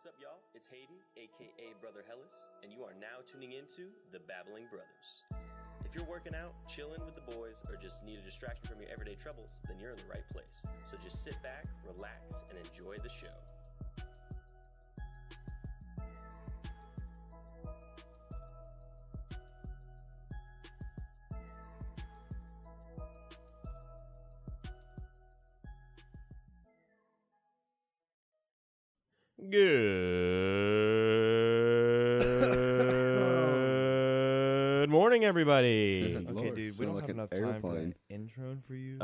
What's up, y'all? It's Hayden, aka Brother Hellis, and you are now tuning into the Babbling Brothers. If you're working out, chilling with the boys, or just need a distraction from your everyday troubles, then you're in the right place. So just sit back, relax, and enjoy the show. Good morning, everybody. Good Okay, Lord, dude, we sound don't like have an enough time for airplane. an intro for you.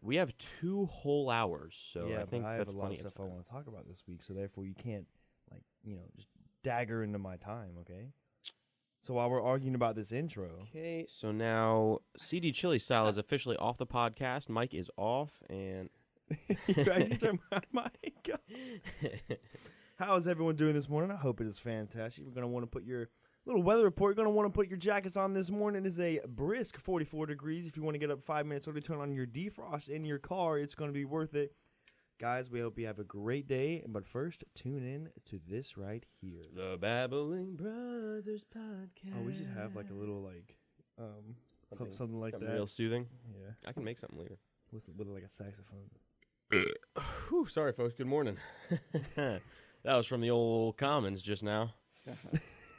We have 2 whole hours, so yeah, I think but I that's have a lot plenty of of stuff I time. want to talk about this week, so therefore you can't, just dagger into my time, okay? So while we're arguing about this intro, Okay, so now CD Chili Style is officially off the podcast. Mike is off, and you actually turned my mic on. How is everyone doing this morning? I hope it is fantastic. We're going to want to put your little weather report. You're going to want to put your jackets on this morning. It is a brisk 44 degrees. If you want to get up 5 minutes early, turn on your defrost in your car. It's going to be worth it. Guys, we hope you have a great day. But first, tune in to this right here. the Babbling Brothers podcast. Oh, we should have like a little something like something that. real soothing. Yeah, I can make something later. with like a saxophone. Whew, sorry, folks. Good morning. That was from the old Commons just now.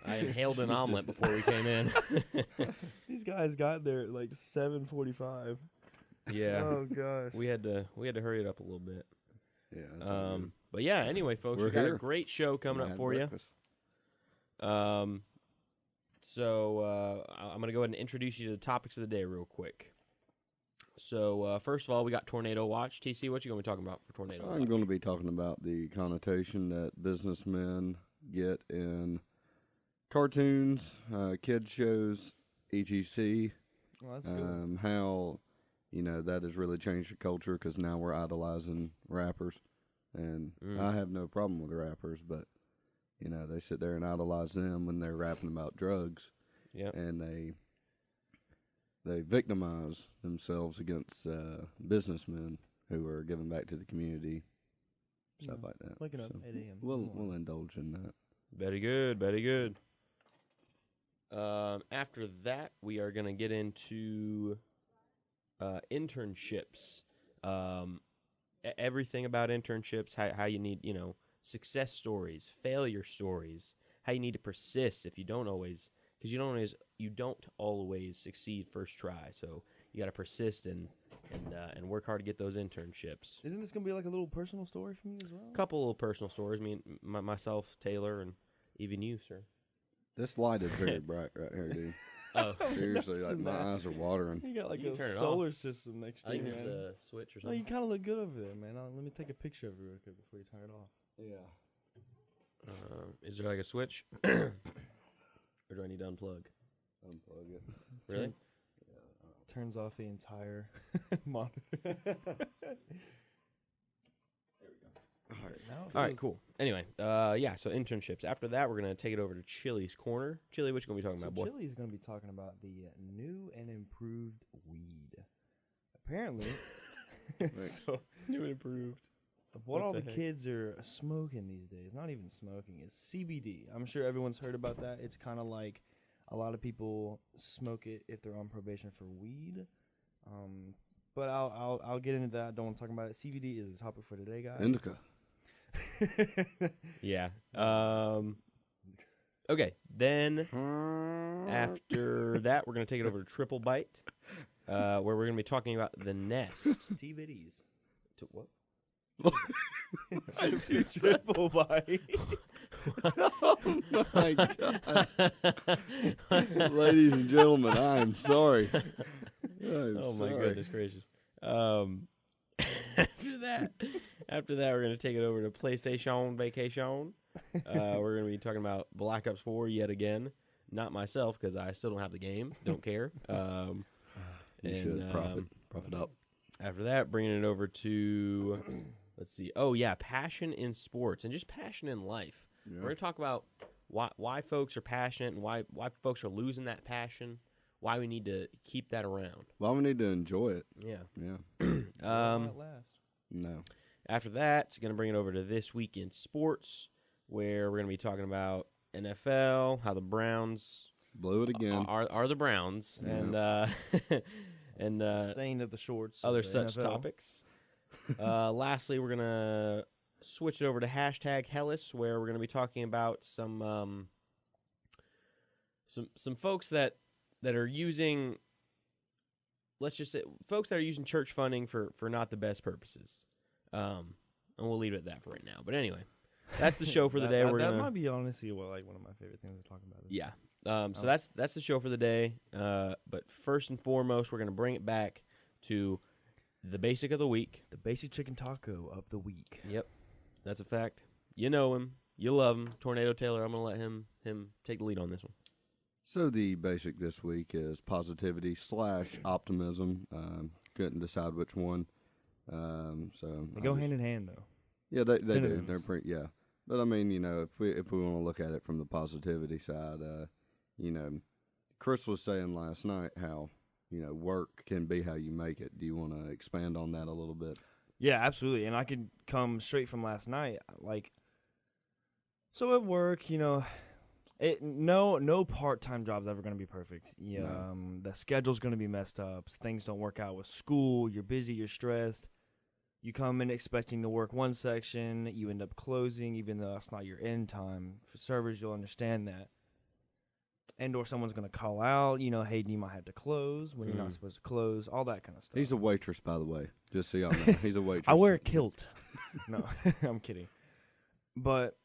I inhaled an omelet before we came in. These guys got there at like 7:45. Yeah. Oh gosh. We had to hurry it up a little bit. Yeah. that's all good. But yeah, anyway, folks, We're we got here. a great show coming up Had for you. breakfast. I'm going to go ahead and introduce you to the topics of the day real quick. So, first of all, we got Tornado Watch. TC, what you going to be talking about for Tornado Watch? I'm going to be talking about the connotation that businessmen get in cartoons, kid shows, etc. Well, that's cool. How, that has really changed the culture because now we're idolizing rappers. And I have no problem with rappers, but, they sit there and idolize them when they're rapping about drugs. Yep. And they victimize themselves against businessmen who are giving back to the community, stuff like that. Waking up So 8 a.m. We'll indulge in that. Very good, very good. After that, we are going to get into internships. Everything about internships, how you need, success stories, failure stories, how you need to persist if you don't always, because you don't always succeed first try. So you got to persist and work hard to get those internships. Isn't this gonna be like a little personal story from you as well? A couple little personal stories. Myself, Taylor, and even you, sir. This light is very bright right here, dude. Oh, Seriously, like noticing my that. eyes are watering. You got like You can turn a it solar system next to I you, think there's man. a switch or No, something. you kind of look good over there, man. Let me take a picture of you real quick before you turn it off. Yeah. Is there like a switch, or do I need to unplug? Unplug it. Really? Turns off the entire monitor. All right, cool. Anyway, so internships. After that, we're going to take it over to Chili's Corner. Chili, what you going to be talking So about, boy? Chili is going to be talking about the new and improved weed. Apparently, so New and improved. what all the the heck? kids are smoking these days, not even smoking, is CBD. I'm sure everyone's heard about that. It's kind of like a lot of people smoke it if they're on probation for weed. But I'll get into that. I don't want to talk about it. CBD is the topic for today, guys. Indica. Yeah. Okay, then after that, we're going to take it over to Triple Bite, where we're going to be talking about the nest. TVDs. To what? Triple bite. Oh my God. Ladies and gentlemen, I am sorry. Oh my goodness gracious. After that, we're going to take it over to PlayStation Vacation. We're going to be talking about Black Ops 4 yet again. Not myself, because I still don't have the game. Don't care. You should profit up. After that, bringing it over to, let's see. Oh, yeah, passion in sports and just passion in life. Yeah. We're going to talk about why folks are passionate and why folks are losing that passion, why we need to keep that around. Well, we need to enjoy it. Yeah. Yeah. At last. No. After that, it's going to bring it over to This Week in Sports. where we're going to be talking about NFL, how the Browns Blew it again. are the Browns, Yeah. and Stain of the shorts. other of the such NFL. topics. Lastly, we're going to switch it over to hashtag Hellis, where we're going to be talking about some folks that are using, let's just say, folks that are using church funding for not the best purposes. And we'll leave it at that for right now. But anyway, that's the show for the day. That might be honestly one of my favorite things to talk about. Yeah. So that's the show for the day. But first and foremost, we're going to bring it back to the basic of the week. The basic chicken taco of the week. Yep, that's a fact. You know him, you love him, Tornado Taylor. I'm going to let him take the lead on this one. So the basic this week is positivity / optimism. Couldn't decide which one. So They go hand in hand, though. Yeah, they do. Synonyms. They're pretty. Yeah, but I mean, if we want to look at it from the positivity side, Chris was saying last night how work can be how you make it. Do you want to expand on that a little bit? Yeah, absolutely. And I could come straight from last night. So at work, no part-time job's ever going to be perfect. Yeah, No. The schedule's going to be messed up. Things don't work out with school. You're busy. You're stressed. You come in expecting to work one section. You end up closing, even though that's not your end time. For servers, you'll understand that. And or someone's going to call out, hey, you might have to close when you're not supposed to close, all that kind of stuff. He's a waitress, by the way. Just so y'all know, he's a waitress. I wear a kilt. No, I'm kidding. But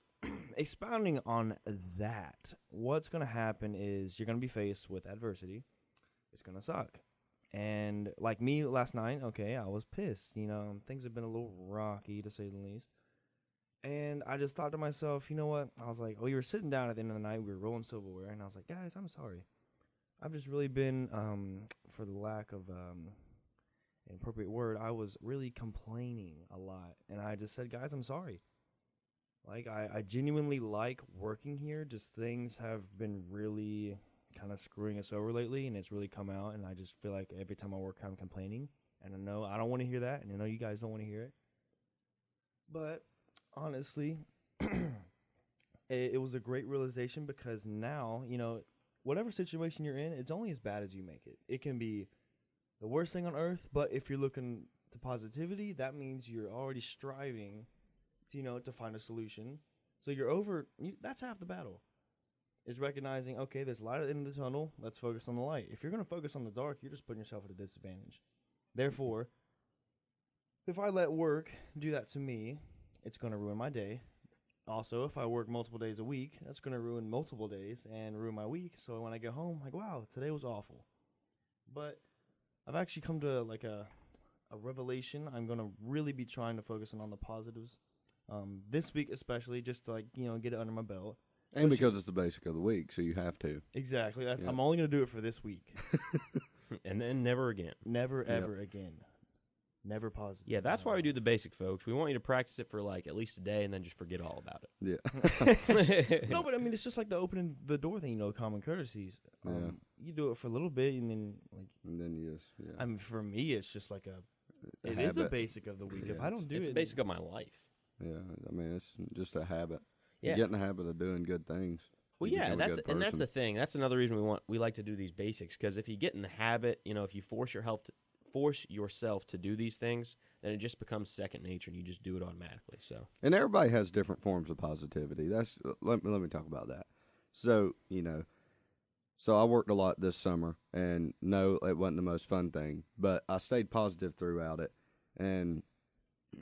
expounding on that, what's going to happen is you're going to be faced with adversity. It's going to suck. And like me last night, okay, I was pissed. Things have been a little rocky, to say the least. And I just thought to myself, you know what? I was like, we were sitting down at the end of the night. We were rolling silverware. And I was like, guys, I'm sorry. I've just really been, for the lack of an appropriate word, I was really complaining a lot. And I just said, guys, I'm sorry. I genuinely like working here. Just things have been really kind of screwing us over lately. And it's really come out. And I just feel like every time I work, I'm complaining. And I know I don't want to hear that. And I know you guys don't want to hear it. But honestly, it was a great realization because now, whatever situation you're in, it's only as bad as you make it. It can be the worst thing on earth, but if you're looking to positivity, that means you're already striving to find a solution. So that's half the battle. Is recognizing, okay, there's light at the end of the tunnel, let's focus on the light. If you're going to focus on the dark, you're just putting yourself at a disadvantage. Therefore, if I let work do that to me, it's going to ruin my day. Also, if I work multiple days a week, that's going to ruin multiple days and ruin my week. So when I get home, I'm like, wow, today was awful. But I've actually come to a revelation. I'm going to really be trying to focus on the positives. This week especially, just to get it under my belt. And because it's the basic of the week, so you have to. Exactly. Yeah. I'm only going to do it for this week. And then never again. Never, ever again. Never positive. Yeah, that's why we do the basic, folks. We want you to practice it for at least a day and then just forget all about it. Yeah. No, but I mean, it's just like the opening the door thing, common courtesies. Yeah. You do it for a little bit and then And then you just, yeah. I mean, for me, it's just like it habit. is a basic of the week. Yeah, If I don't do It's it, a basic of my life. Yeah, I mean, it's just a habit. Yeah. You get in the habit of doing good things. Well, you yeah, become a good that's person. the thing. That's another reason we like to do these basics, because if you get in the habit, if you force yourself to do these things, then it just becomes second nature, and you just do it automatically. So, And everybody has different forms of positivity. Let me talk about that. So, so I worked a lot this summer, and no, it wasn't the most fun thing, but I stayed positive throughout it. And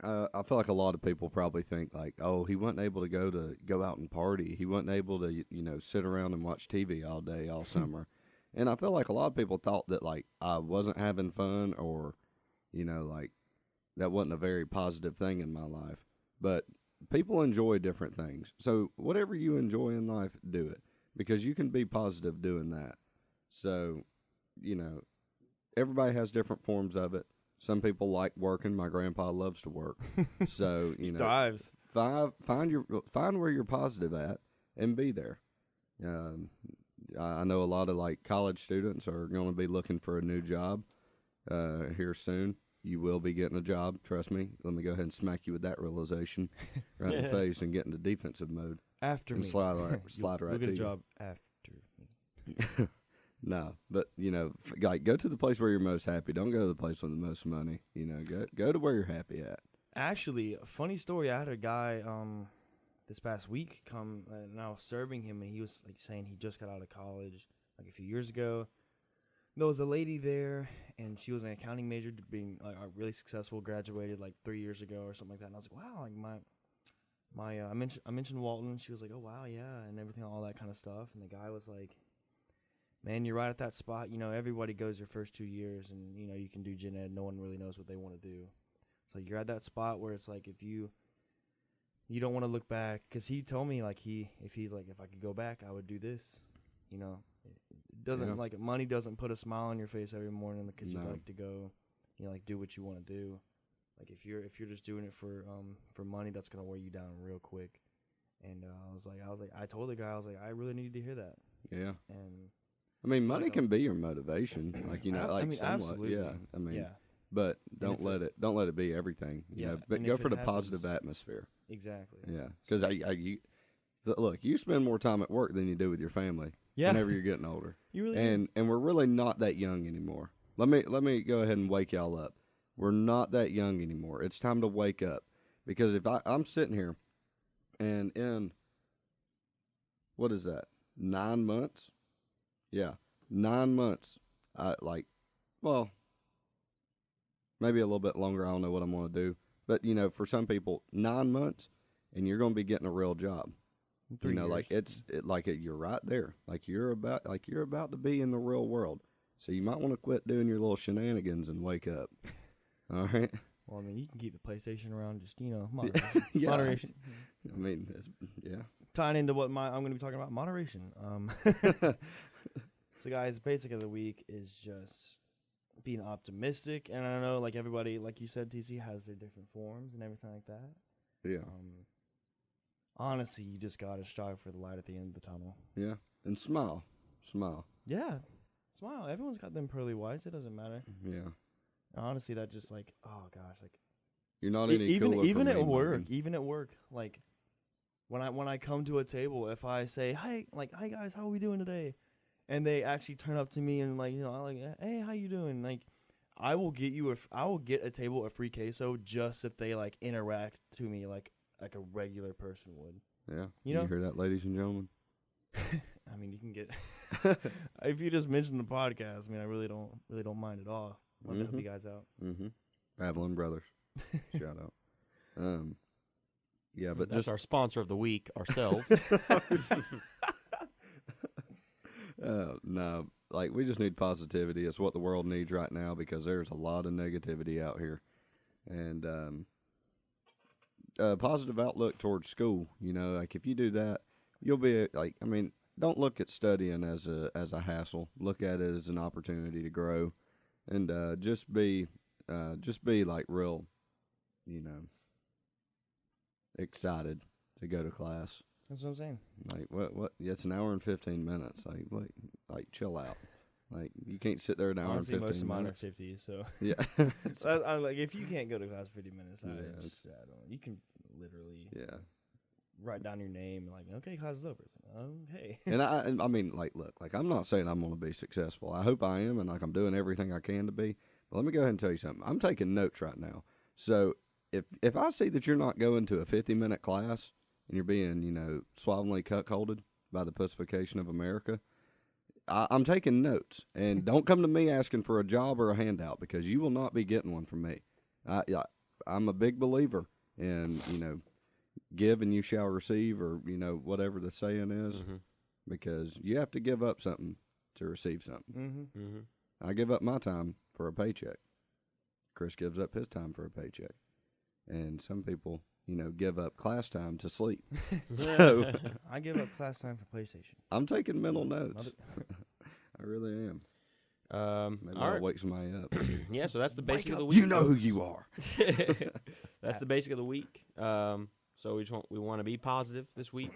I feel like a lot of people probably think oh, he wasn't able to go out and party. He wasn't able to, sit around and watch TV all day, all summer. And I feel like a lot of people thought that I wasn't having fun, or, that wasn't a very positive thing in my life. But people enjoy different things. So whatever you enjoy in life, do it, because you can be positive doing that. So, everybody has different forms of it. Some people like working. My grandpa loves to work. So, dives. find where you're positive at and be there. I know a lot of college students are going to be looking for a new job here soon. you will be getting a job. Trust me. Let me go ahead and smack you with that realization right in the face and get into defensive mode. After and me. slide right you'll to get a you. job after me. No, but like go to the place where you're most happy. Don't go to the place with the most money. Go to where you're happy at. Actually, a funny story. I had a guy this past week come and I was serving him, and he was like saying he just got out of college like a few years ago. There was a lady there, and she was an accounting major, being like really successful, graduated like 3 years ago or something like that. And I was like, wow, like I mentioned Walton. She was like, oh wow, yeah, and everything, all that kind of stuff. And the guy was like, man, you're right at that spot. Everybody goes their first 2 years, and you can do gen ed. No one really knows what they want to do. So you're at that spot where it's like if you don't want to look back, because he told me like if I could go back, I would do this. It doesn't like money doesn't put a smile on your face every morning because you like to go, like do what you want to do. Like if you're just doing it for money, that's gonna wear you down real quick. And I told the guy, I was like, I really needed to hear that. Yeah. And I mean, money can be your motivation, like somewhat. Absolutely. Yeah. I mean, yeah, but don't let it be everything. But go for the positive atmosphere. Exactly. Yeah, because look, you spend more time at work than you do with your family. Yeah. Whenever you're getting older. You really and we're really not that young anymore. Let me go ahead and wake y'all up. We're not that young anymore. It's time to wake up, because if I'm sitting here, and in what is that? 9 months? Yeah, 9 months. Maybe a little bit longer. I don't know what I'm going to do. But, for some people, 9 months, and you're going to be getting a real job. 3 years. You're right there. You're about to be in the real world. So you might want to quit doing your little shenanigans and wake up. All right? Well, I mean, you can keep the PlayStation around, just, moderation. Yeah. Moderation. I mean, yeah. Tying into what I'm going to be talking about, moderation. So, guys, basic of the week is just being optimistic. And I know, like, everybody, like you said, TC, has their different forms and everything like that. Yeah. Honestly, you just got to strive for the light at the end of the tunnel. Yeah. And smile. Smile. Yeah. Smile. Everyone's got them pearly whites. It doesn't matter. Yeah. Honestly, that just, like, oh, gosh, like. You're not any cooler even for at me, work, Marvin. even at work, like, when I come to a table, if I say, hi guys, how are we doing today? And they actually turn up to me and, like, hey, how you doing? Like, I will get a table of free queso just if they, like, interact to me like a regular person would. Yeah. You hear that, ladies and gentlemen? I mean, you can get if you just mention the podcast. I mean, I really don't mind at all. Love to help you guys out. Mm-hmm. Babbling Brothers. Shout out. Yeah, but that's our sponsor of the week, ourselves. No, like, we just need positivity. It's what the world needs right now, because there's a lot of negativity out here. And positive outlook towards school. Like, if you do that, you'll be don't look at studying as a hassle. Look at it as an opportunity to grow, and just be like real, excited to go to class. That's what I'm saying. Like, what? Yeah, it's an hour and 15 minutes. Like, chill out. Like, you can't sit there an hour Honestly, and 15 most minutes. of mine are 50, so. Yeah. So I'm like, if you can't go to class 50 minutes, Yeah, I don't. You can literally write down your name and, like, okay, class is over. Okay. And I mean, like, look, like, I'm not saying I'm going to be successful. I hope I am, and, like, I'm doing everything I can to be. But let me go ahead and tell you something. I'm taking notes right now. So if I see that you're not going to a 50-minute class and you're being, suavely cuckolded by the pussification of America, I'm taking notes. And don't come to me asking for a job or a handout, because you will not be getting one from me. I'm a big believer in, give and you shall receive, or, whatever the saying is, because you have to give up something to receive something. I give up my time for a paycheck. Chris gives up his time for a paycheck. And some people, give up class time to sleep. So I give up class time for PlayStation. I'm taking mental notes. I really am. Maybe I'll wake somebody up. Yeah, so that's the basic of the week. You know who you are. That's the basic of the week. So we want to be positive this week,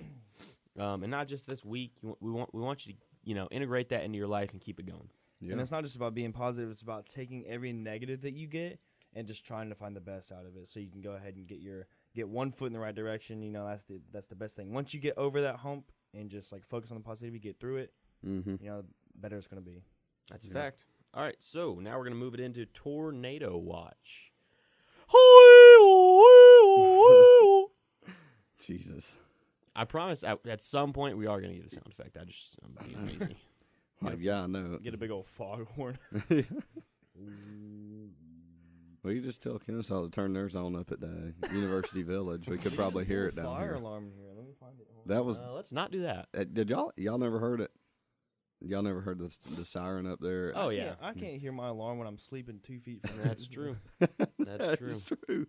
and not just this week. We want you to integrate that into your life and keep it going. Yeah. And it's not just about being positive; it's about taking every negative that you get and just trying to find the best out of it, so you can go ahead and get one foot in the right direction. You know, that's the best thing. Once you get over that hump and just like focus on the positivity, get through it, you know, better it's gonna be. That's a fact. All right, so now we're gonna move it into Tornado Watch. Jesus. I promise at some point we are going to get a sound effect. I'm being lazy. Like, yeah, I know. Get a big old foghorn. Well, you just tell Kennesaw to turn theirs on up at the University Village. We could probably hear it down fire here. alarm here. Let me find it. That was. Let's not do that. Did y'all never heard it? Y'all never heard the siren up there? Oh, yeah. I can't hear my alarm when I'm sleeping 2 feet from That's true. That's true. true.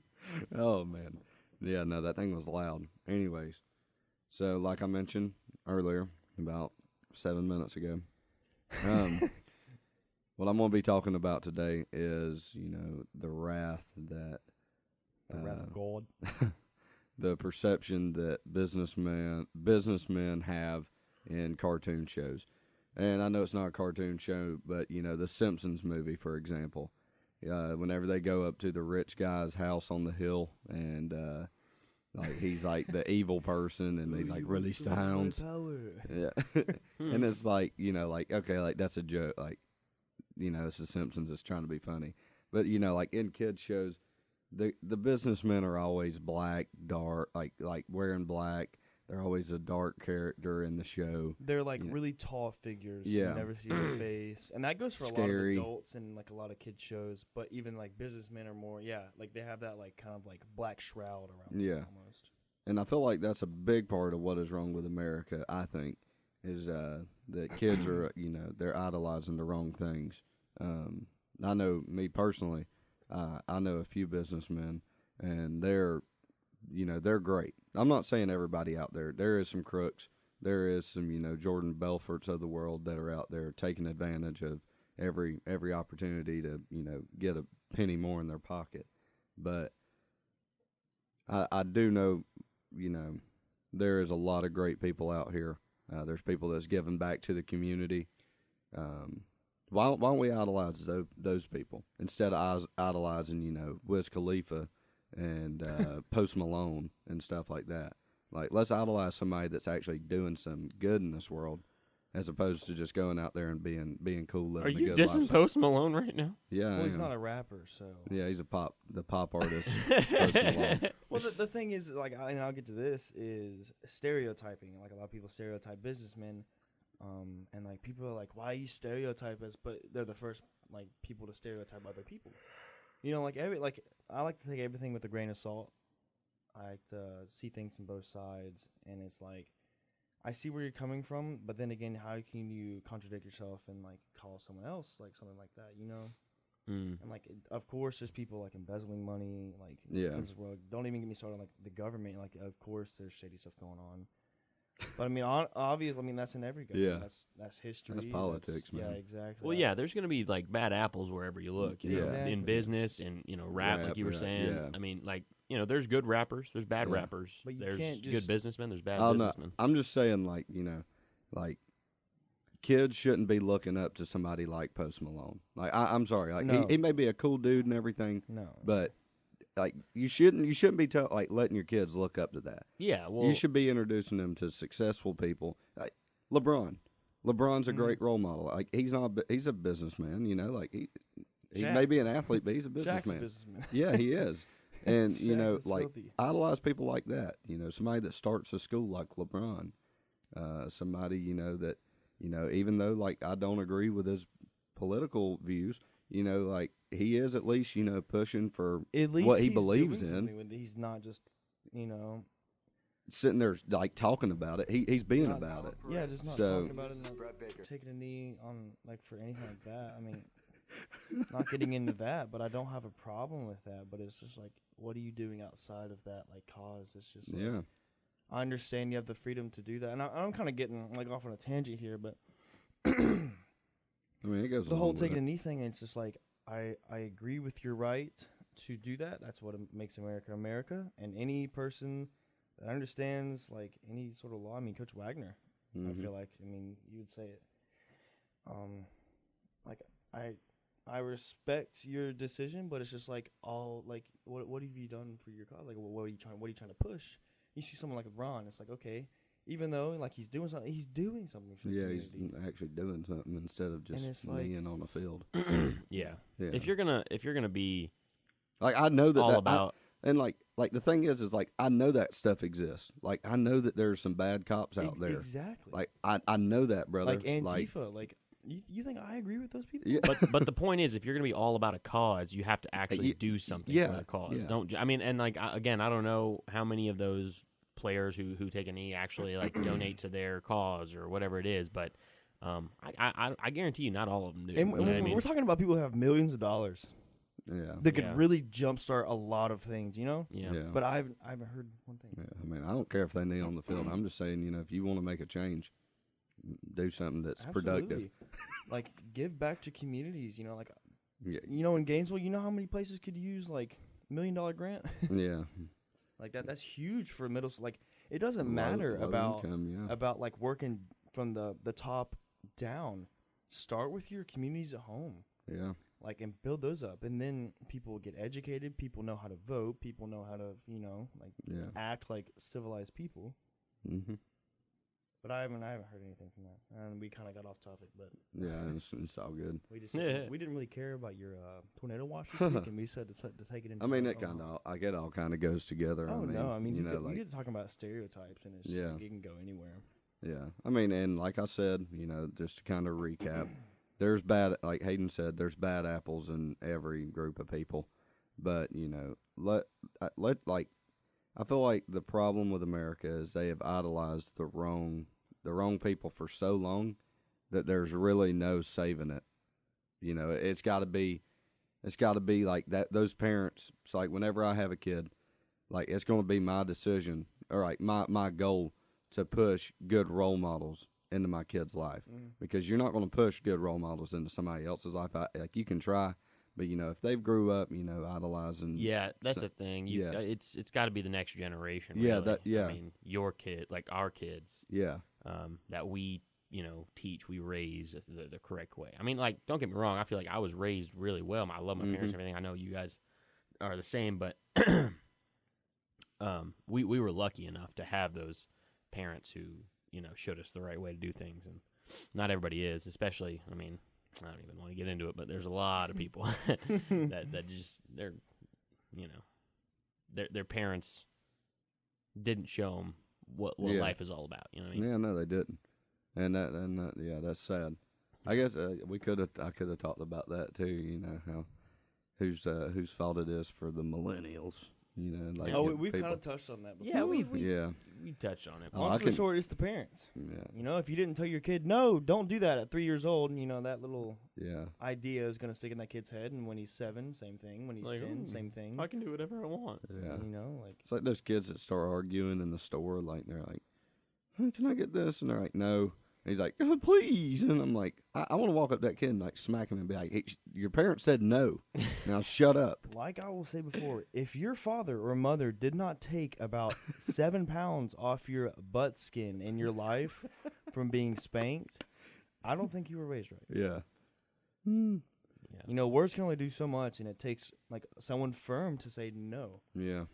Oh, man. Yeah, no, that thing was loud. Anyways, so like I mentioned earlier, about 7 minutes ago, what I'm going to be talking about today is, you know, the wrath that... The wrath of God. The perception that businessmen have in cartoon shows. And I know it's not a cartoon show, but, you know, the Simpsons movie, for example. Whenever they go up to the rich guy's house on the hill and, like, he's, like, the evil person and he's, like, release the hounds. Yeah. And it's, like, you know, like, okay, like, that's a joke. Like, you know, it's the Simpsons. It's trying to be funny. But, you know, like, in kids' shows, the businessmen are always black, dark, like wearing black. They're always a dark character in the show. They're like really tall figures. Yeah. You never see their face. And that goes for Scary. a lot of adults and like a lot of kid shows. But even like businessmen are more, like they have that like kind of like black shroud around them almost. And I feel like that's a big part of what is wrong with America, I think, is that kids are, you know, they're idolizing the wrong things. I know me personally, I know a few businessmen, and they're great. I'm not saying everybody out there. There is some crooks. There is some, you know, Jordan Belforts of the world that are out there taking advantage of every opportunity to, you know, get a penny more in their pocket. But I do know, you know, there is a lot of great people out here. There's people that's giving back to the community. Why don't we idolize those people instead of idolizing, you know, Wiz Khalifa and Post Malone and stuff like that? Like, let's idolize somebody that's actually doing some good in this world, as opposed to just going out there and being cool, living Are a you good dissing lifestyle. Post Malone right now? Yeah, Well, I he's am. not a rapper, so. Yeah, he's the pop artist. Post Malone. Well, the thing is, like, and I'll get to this, is stereotyping. Like, a lot of people stereotype businessmen, and, like, people are like, why you stereotype us? But they're the first, like, people to stereotype other people. You know, like, I like to take everything with a grain of salt. I like to see things from both sides, and it's like, I see where you're coming from, but then again, how can you contradict yourself and, like, call someone else, like, something like that, you know? And, like, of course, there's people, like, embezzling money, like, in this world. Don't even get me started on, like, the government. Like, of course, there's shady stuff going on. But, I mean, obviously, I mean, that's in every government. Yeah. That's history. That's politics, man. Yeah, exactly. Well, yeah, there's going to be, like, bad apples wherever you look. You know, Exactly. in business and, you know, rap, like you were saying. yeah. I mean, like, you know, there's good rappers. There's bad rappers. But you There's can't good just- businessmen. There's bad Oh, no, businessmen. I'm just saying, like, you know, like, kids shouldn't be looking up to somebody like Post Malone. Like, I'm sorry, like, No. he may be a cool dude and everything, No. but like, you shouldn't be letting your kids look up to that. Yeah, well, You should be introducing them to successful people. Like LeBron's a great role model. Like, he's a businessman, you know, like he Shaq. may be an athlete, but he's a Shaq's businessman. a businessman. Yeah, he is. And, you Shaq know, is like, filthy. idolize people like that. You know, somebody that starts a school like LeBron. Somebody, you know, that, you know, even though, like, I don't agree with his political views, you know, like, he is at least, you know, pushing for At least what he he's believes doing in. something with it. He's not just, you know. Sitting there, like, talking about it. He's being Not- about it. Yeah, just not So- talking about it, not taking a knee on, like, for anything like that. I mean, not getting into that, but I don't have a problem with that. But it's just like, what are you doing outside of that, like, cause? It's just like, Yeah. I understand you have the freedom to do that, and I'm kind of getting, like, off on a tangent here, but I mean, it goes the whole along with taking it. a knee thing, it's just like, I agree with your right to do that. That's what makes America America, and any person that understands, like, any sort of law. I mean, Coach Wagner, I Mhm. feel like, I mean, you would say it. Like, I respect your decision, but it's just like what have you done for your cause? Like what are you trying to push? You see someone like LeBron, it's like, okay, even though like he's doing something for the he's community. actually doing something instead of just being on the field. Yeah. Yeah. If you're gonna be like, I know that all about and like the thing is like I know that stuff exists. Like I know that there's some bad cops out there. Exactly. Like I know that, brother. Like Antifa. Like you think I agree with those people? Yeah. but the point is, if you're gonna be all about a cause, you have to actually do something for the cause. Yeah. Don't I mean? And like again, I don't know how many of those players who take a knee actually like donate to their cause or whatever it is, but I guarantee you, not all of them do. And You know what I mean? we're talking about people who have millions of dollars Yeah. that could really jumpstart a lot of things, Yeah. But I haven't heard one thing. Yeah, I mean, I don't care if they knee on the field. I'm just saying, if you want to make a change, do something that's productive. Like, give back to communities, like, Yeah. in Gainesville, you know how many places could use, like, $1 million grant? Yeah. Like, that's huge for middle school. Like, it doesn't Low matter income, about, like, working from the top down. Start with your communities at home. Yeah. Like, and build those up. And then people get educated. People know how to vote. People know how to, act like civilized people. Mm-hmm. But I haven't heard anything from that. And we kind of got off topic, but Yeah, it's all good. we just we didn't really care about your tornado watch this week, and we said to take it into. I mean, it all kind of goes together. Oh no, I mean, you like, get talking about stereotypes, and it's like, it can go anywhere. Yeah, I mean, and like I said, just to kind of recap, there's like Hayden said, there's bad apples in every group of people, but I feel like the problem with America is they have idolized the wrong people for so long that there's really no saving it. It's got to be like that. Those parents, it's like whenever I have a kid, like it's going to be my decision or like my goal to push good role models into my kid's life, because you're not going to push good role models into somebody else's life. Like you can try, but if they've grew up, idolizing. Yeah, that's the thing. It's got to be the next generation. Yeah, really. I mean, your kid, like our kids. Yeah. That we teach, we raise the correct way. I mean, like, don't get me wrong. I feel like I was raised really well. I love my parents and everything. I know you guys are the same, but we were lucky enough to have those parents who showed us the right way to do things, and not everybody is. Especially, I mean, I don't even want to get into it, but there's a lot of people that just their parents didn't show them what life is all about. You know what I mean? Yeah, no, they didn't, and that that's sad. I guess I could have talked about that too. How whose fault it is for the millennials. Like we've kind of touched on that before. Yeah, we touched on it. Long story short, it's the parents. Yeah. If you didn't tell your kid, no, don't do that at 3 years old, that little idea is going to stick in that kid's head. And when he's 7, same thing. When he's 10, same thing. I can do whatever I want. Yeah. Like it's like those kids that start arguing in the store. Like they're like, hey, "Can I get this?" And they're like, "No." And he's like, "Oh, please." And I'm like, I want to walk up to that kid and like smack him and be like, "Hey, your parents said no. Now shut up." Like I will say before, if your father or mother did not take about 7 pounds off your butt skin in your life from being spanked, I don't think you were raised right. Yeah. Yeah. Words can only do so much, and it takes like someone firm to say no. Yeah.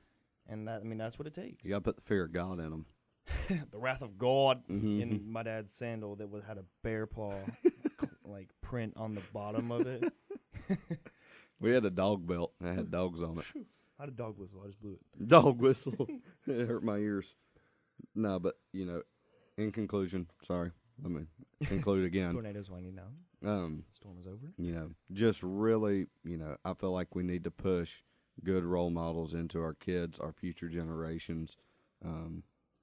And that's what it takes. You got to put the fear of God in them. The wrath of God in my dad's sandal that had a bear paw like print on the bottom of it. We had a dog belt that had dogs on it. I had a dog whistle. I just blew it. Dog whistle. It hurt my ears. No, but in conclusion, sorry, let me conclude again. Tornadoes winding down. Storm is over. Just really, I feel like we need to push good role models into our kids, our future generations.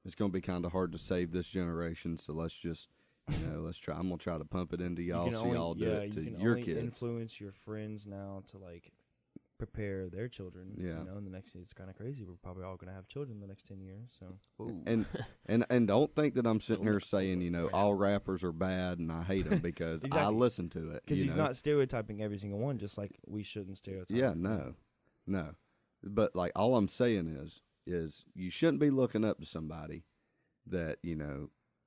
It's going to be kind of hard to save this generation, so let's just, let's try. I'm going to try to pump it into y'all, so y'all do it to your kids. You can influence your friends now to, like, prepare their children. Yeah. In the next, it's kind of crazy. We're probably all going to have children in the next 10 years, so. And don't think that I'm sitting here saying, all rappers are bad and I hate them, because exactly. I listen to it. Because he's not stereotyping every single one, just like we shouldn't stereotype. Yeah, no. But, like, all I'm saying is you shouldn't be looking up to somebody that,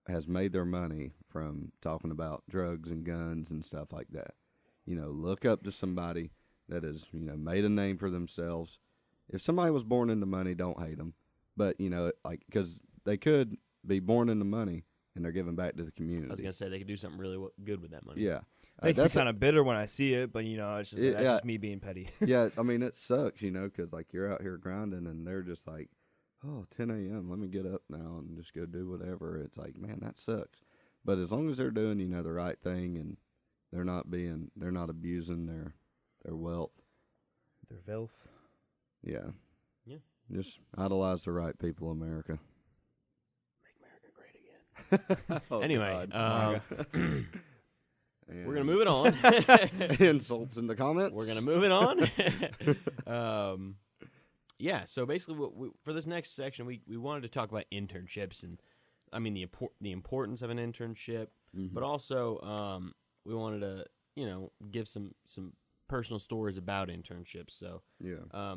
has made their money from talking about drugs and guns and stuff like that. look up to somebody that has, made a name for themselves. If somebody was born into money, don't hate them. But, because they could be born into money and they're giving back to the community. I was going to say they could do something really good with that money. Yeah. Makes me kind of bitter when I see it, but, it's just, that's just me being petty. Yeah, I mean, it sucks, because, you're out here grinding and they're just like, oh, 10 a.m., let me get up now and just go do whatever. It's like, man, that sucks. But as long as they're doing, the right thing and they're not abusing their wealth. Their wealth. Yeah. Yeah. Just idolize the right people, America. Make America great again. Oh, anyway, we're going to move it on. Insults in the comments. We're going to move it on. Yeah, so basically for this next section, we wanted to talk about internships and, the importance of an internship, but also we wanted to, give some personal stories about internships. So yeah.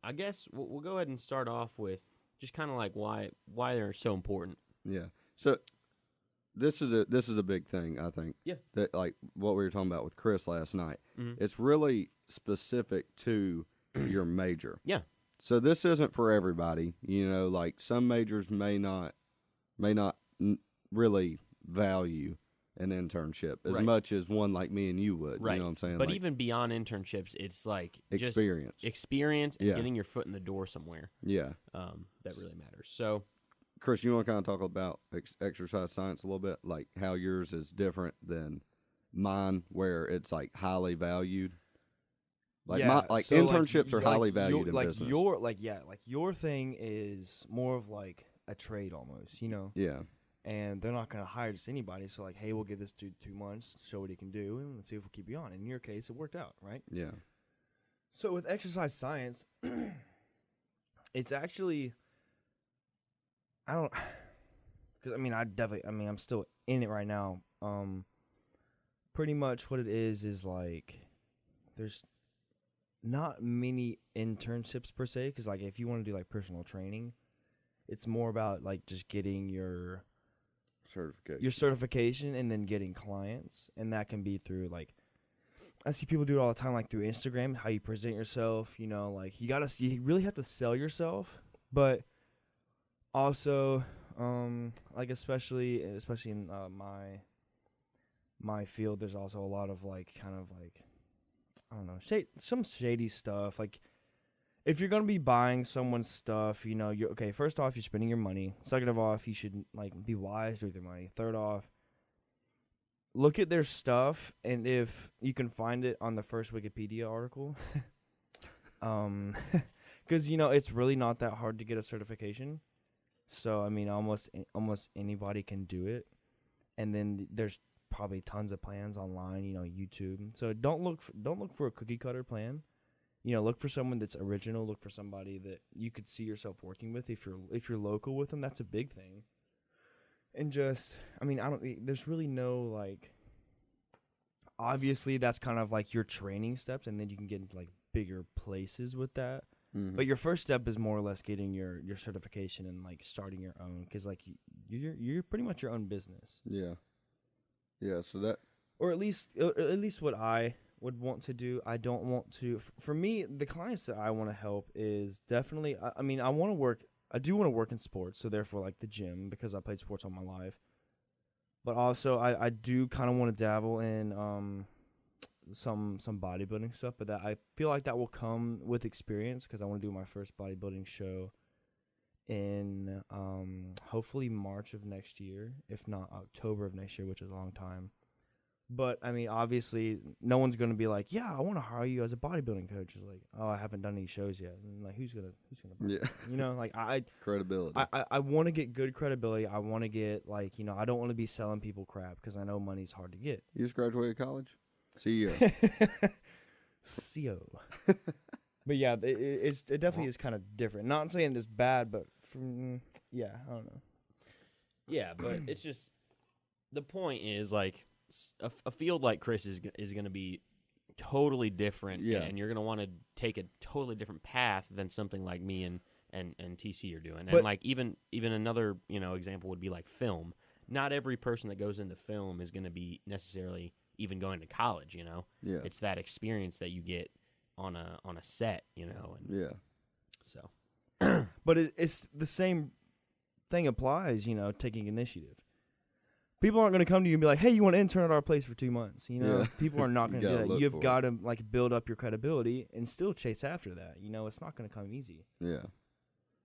I guess we'll go ahead and start off with just kind of like why they're so important. Yeah. So this is a big thing, I think. Yeah. That like what we were talking about with Chris last night. Mm-hmm. It's really specific to your major. Yeah. So this isn't for everybody. Like some majors may not really value an internship as much as one like me and you would. Right. You know what I'm saying? But even beyond internships, it's like experience. Just experience and getting your foot in the door somewhere. Yeah. That really matters. So, Chris, you want to kind of talk about exercise science a little bit, like how yours is different than mine, where it's like highly valued. Like internships are highly valued in business. Your thing is more of like a trade almost, Yeah. And they're not going to hire just anybody. So like, hey, we'll give this dude 2 months, show what he can do, and let's see if we'll keep you on. In your case, it worked out, right? Yeah. So with exercise science, it's actually, I'm still in it right now. Pretty much what it is like, there's not many internships per se, because like if you want to do like personal training, it's more about like just getting your certification and then getting clients, and that can be through like, I see people do it all the time, like through Instagram, how you present yourself, like you really have to sell yourself, but also like especially in my field, there's also a lot of like kind of like, I don't know, some shady stuff. Like if you're gonna be buying someone's stuff, you're okay. First off, you're spending your money. Second of all, you should like be wise with your money. Third off, look at their stuff, and if you can find it on the first Wikipedia article, because it's really not that hard to get a certification. So almost anybody can do it, and then there's probably tons of plans online, YouTube. So don't look for a cookie cutter plan. Look for someone that's original. Look for somebody that you could see yourself working with. If you're local with them, that's a big thing. And just, there's really no like, obviously that's kind of like your training steps, and then you can get into like bigger places with that. Mm-hmm. But your first step is more or less getting your certification and like starting your own, because like you're pretty much your own business. Yeah. Yeah. So that, or at least what I would want to do. I don't want to. For me, the clients that I want to help is definitely. I want to work. I do want to work in sports, so therefore, like the gym, because I played sports all my life. But also, I do kind of want to dabble in some bodybuilding stuff, but that I feel like that will come with experience, because I want to do my first bodybuilding show in hopefully March of next year, if not October of next year, which is a long time. But obviously, no one's gonna be like, "Yeah, I want to hire you as a bodybuilding coach." It's like, "Oh, I haven't done any shows yet." And like, who's gonna? Yeah. Credibility. I want to get good credibility. I want to get like, I don't want to be selling people crap, because I know money's hard to get. You just graduated college? CEO. CEO. But yeah, it definitely is kind of different. Not saying it's bad, but I don't know. Yeah, but it's just, the point is like, a field like Chris is going to be totally different, and you're going to want to take a totally different path than something like me and TC are doing. And like even another example would be like film. Not every person that goes into film is going to be necessarily even going to college. Yeah. It's that experience that you get on a set. And Yeah. so But it's the same thing applies, taking initiative. People aren't going to come to you and be like, hey, you want to intern at our place for 2 months? Yeah. People are not You going to do gotta that. look You've for got to build up your credibility and still chase after that. It's not going to come easy. Yeah.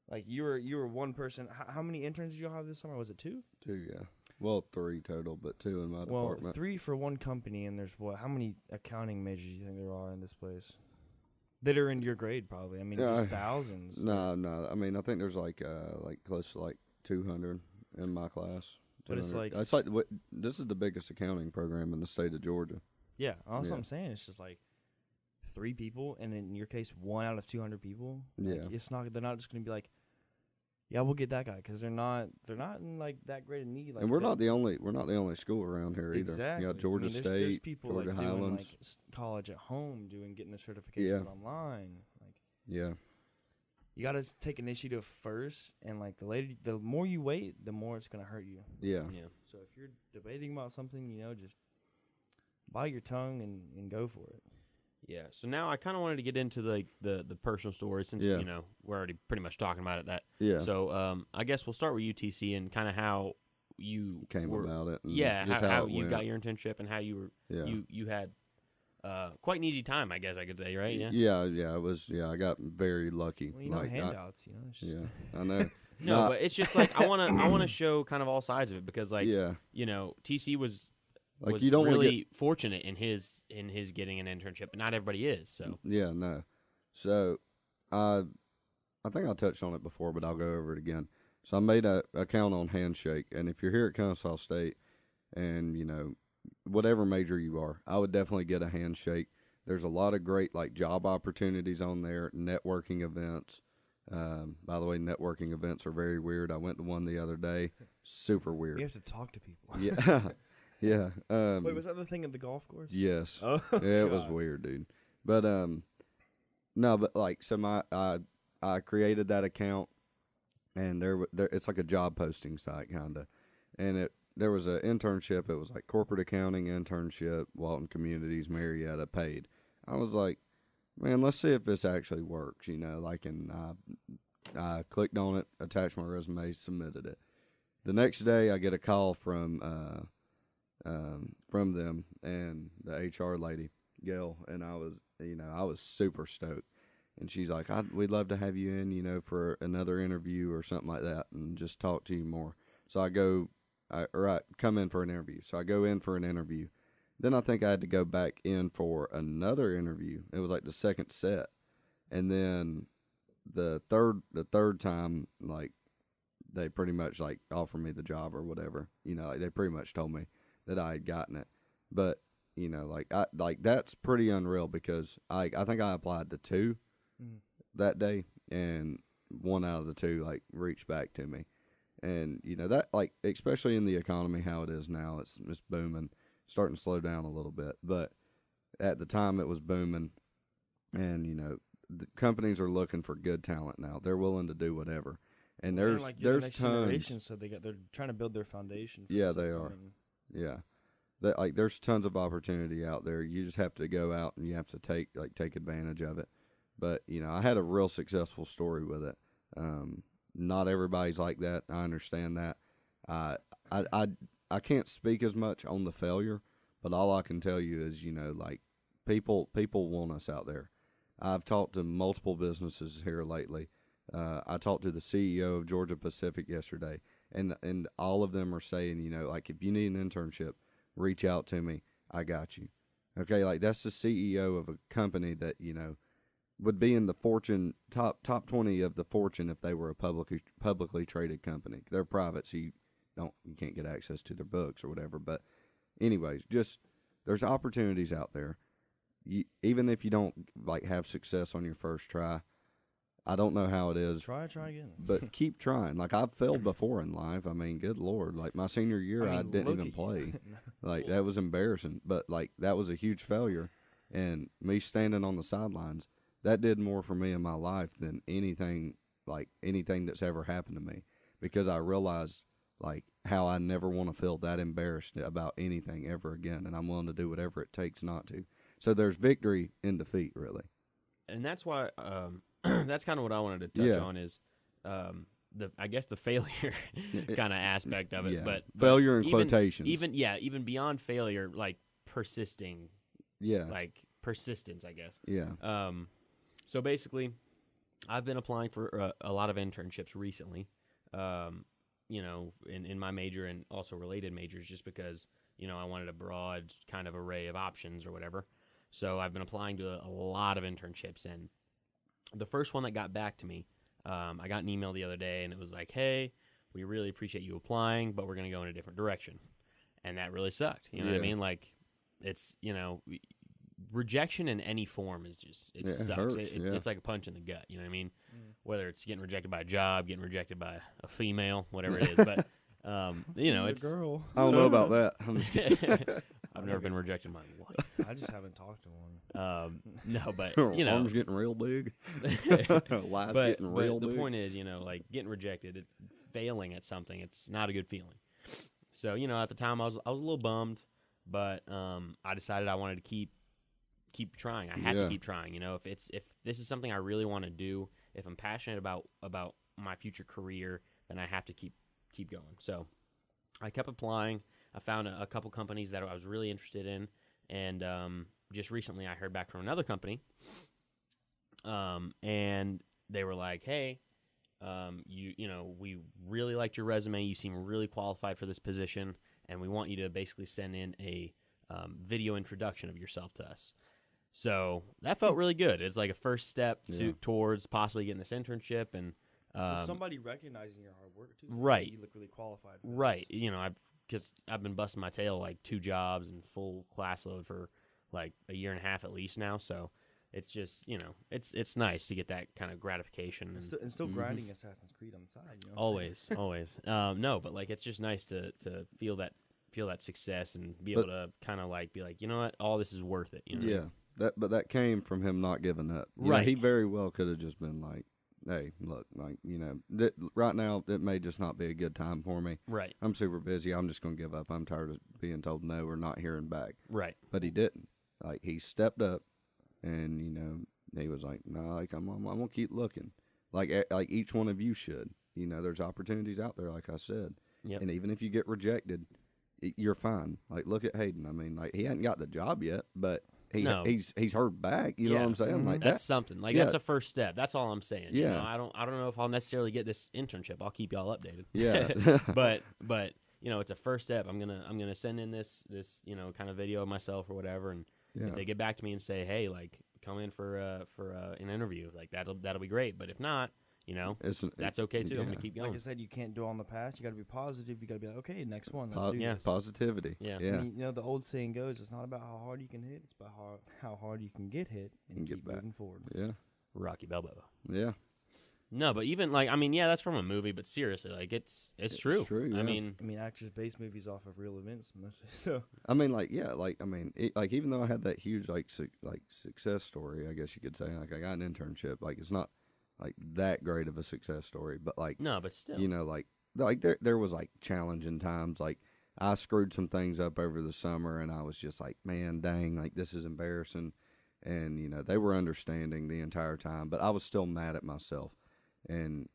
Like you were one person. How many interns did you have this summer? Was it 2? 2, yeah. Well, 3 total, but 2 in my department. 3 for one company, and there's what? How many accounting majors do you think there are in this place? That are in your grade, probably. I mean, just thousands. No. I mean, I think there's like close to 200 in my class. But it's like this is the biggest accounting program in the state of Georgia. Yeah, that's what I'm saying. It's just like 3 people, and in your case, 1 out of 200 people. Like, Yeah. it's not. They're not just going to be like, yeah, we'll get that guy, because they're not in like that great a need. Like, And we're not the only school around here either. Exactly. You got Georgia there's State, people Georgia like Highlands. doing like college at home, getting the certifications online. Like, Yeah. you got to take initiative first, and like the more you wait, the more it's going to hurt you. Yeah. So if you're debating about something, just bite your tongue and go for it. yeah. So now I kind of wanted to get into the personal story since Yeah. we're already pretty much talking about it. Yeah. So I guess we'll start with UTC and kind of how you Came were, about it. And yeah, just how it you went. got your internship and how you were Yeah. you had quite an easy time, I guess I could say, right? Yeah. Yeah. It was. Yeah, I got very lucky. Well, handouts. It's just Yeah, I know. No, Nah. but it's just like I want to show kind of all sides of it because Yeah. TC was You don't wanna really fortunate in his getting an internship, but not everybody is. So Yeah, no. So, I think I touched on it before, but I'll go over it again. So I made a account on Handshake, and if you're here at Kennesaw State, and whatever major you are, I would definitely get a Handshake. There's a lot of great job opportunities on there, networking events. By the way, networking events are very weird. I went to one the other day, super weird. you have to talk to people. Yeah, yeah. Wait, was that the thing at the golf course? Yes. Oh, Yeah, it was God. weird, dude. But no, but so I created that account, and there it's like a job posting site kinda, and there was an internship. It was like corporate accounting internship, Walton Communities, Marietta, paid. I was like, man, let's see if this actually works, and I clicked on it, attached my resume, submitted it. The next day, I get a call from them and the HR lady, Gail, and I was super stoked. And she's like, we'd love to have you in, for another interview or something like that, and just talk to you more. So I come in for an interview. So I go in for an interview. Then I think I had to go back in for another interview. It was like the second set. And then the third time, they pretty much offered me the job or whatever. They pretty much told me that I had gotten it. But, that's pretty unreal because I think I applied to 2 that day, and 1 out of the 2 reached back to me. And that especially in the economy how it is now, it's booming, starting to slow down a little bit, but at the time it was booming. And the companies are looking for good talent now. They're willing to do whatever, and there's the next tons. generation, so they're trying to build their foundation. For Yeah, what's they are. upcoming. Yeah, that there's tons of opportunity out there. You just have to go out and you have to take advantage of it. But I had a real successful story with it. Not everybody's like that. I understand that. I can't speak as much on the failure, but all I can tell you is people want us out there. I've talked to multiple businesses here lately. I talked to the CEO of Georgia Pacific yesterday, and all of them are saying, if you need an internship, reach out to me. I got you. Okay, that's the CEO of a company that would be in the Fortune top 20 of the Fortune if they were a publicly traded company. They're private, so you can't get access to their books or whatever. But anyways, just there's opportunities out there. Even if you don't have success on your first try, I don't know how it is. Try again. But keep trying. I've failed before in life. I mean, good Lord. My senior year, I didn't even play. That was embarrassing. But that was a huge failure. And me standing on the sidelines, that did more for me in my life than anything that's ever happened to me, because I realized like how I never want to feel that embarrassed about anything ever again, and I'm willing to do whatever it takes not to. So there's victory in defeat, really. And that's why that's kind of what I wanted to touch on is I guess the failure kind of aspect of it. Yeah. But failure in even, quotations. Even beyond failure, like persisting. Yeah. Like persistence, I guess. Yeah. So basically, I've been applying for a lot of internships recently. You know, in my major and also related majors, just because, you know, I wanted a broad kind of array of options or whatever. So I've been applying to a lot of internships, and the first one that got back to me, I got an email the other day, and it was like, hey, we really appreciate you applying, but we're going to go in a different direction. And that really sucked. You know what I mean? Like, it's, you know, rejection in any form is just, it sucks. Hurts, It's like a punch in the gut. You know what I mean? Whether it's getting rejected by a job, getting rejected by a female, whatever it is. But, you know, it's. Girl. I don't know about that. I'm just kidding. I've never been rejected in my life. I just haven't talked to one. No, but, you know. Arms getting real big. Lies getting real big. The point is, you know, like getting rejected, failing at something, it's not a good feeling. So, you know, at the time I was a little bummed, but I decided I wanted to keep trying. I had to keep trying. You know, if this is something I really want to do, if I'm passionate about my future career, then I have to keep going. So I kept applying. I found a couple companies that I was really interested in, and just recently I heard back from another company, and they were like, "Hey, you know, we really liked your resume. You seem really qualified for this position, and we want you to basically send in a video introduction of yourself to us." So that felt really good. It's like a first step towards possibly getting this internship, and somebody recognizing your hard work too. Right, you look really qualified. Right, you know, because I've been busting my tail like 2 jobs and full class load for like a year and a half at least now. So it's just, you know, it's nice to get that kind of gratification and still grinding Assassin's Creed on the side. You know always. No, but like it's just nice to feel that success and be able to kind of like be like, you know what, all this is worth it. You know? Yeah. That came from him not giving up. Right. He very well could have just been like, hey, look, like, you know, right now it may just not be a good time for me. Right. I'm super busy. I'm just going to give up. I'm tired of being told no or not hearing back. Right. But he didn't. Like, he stepped up, and, you know, he was like, no, like, I'm going to keep looking. Like each one of you should. You know, there's opportunities out there, like I said. Yep. And even if you get rejected, you're fine. Like, look at Hayden. I mean, like, he hadn't got the job yet, but he's heard back. You know what I'm saying? Like that's something. Like that's a first step. That's all I'm saying. Yeah. You know, I don't know if I'll necessarily get this internship. I'll keep y'all updated. Yeah. but you know, it's a first step. I'm gonna send in this you know, kind of video of myself or whatever, and if they get back to me and say, hey, like, come in for an interview, like that'll be great. But if not, you know, that's okay too. I'm gonna keep going. Like I said, you can't dwell on the past. You got to be positive. You got to be like, okay, next one. Let's do this. Positivity. Yeah. And, you know, the old saying goes, it's not about how hard you can hit. It's about how hard you can get hit and keep moving forward. Yeah. Rocky Balboa. Yeah. No, but even like, I mean, yeah, that's from a movie, but seriously, like it's true. Yeah. I mean, actors base movies off of real events mostly. So I mean, like, yeah, like, I mean, like, even though I had that huge like success story, I guess you could say, like, I got an internship, like, it's not like that great of a success story, but like, no, but still, you know, like there was like challenging times. Like, I screwed some things up over the summer, and I was just like, man, dang, like, this is embarrassing. And, you know, they were understanding the entire time, but I was still mad at myself. And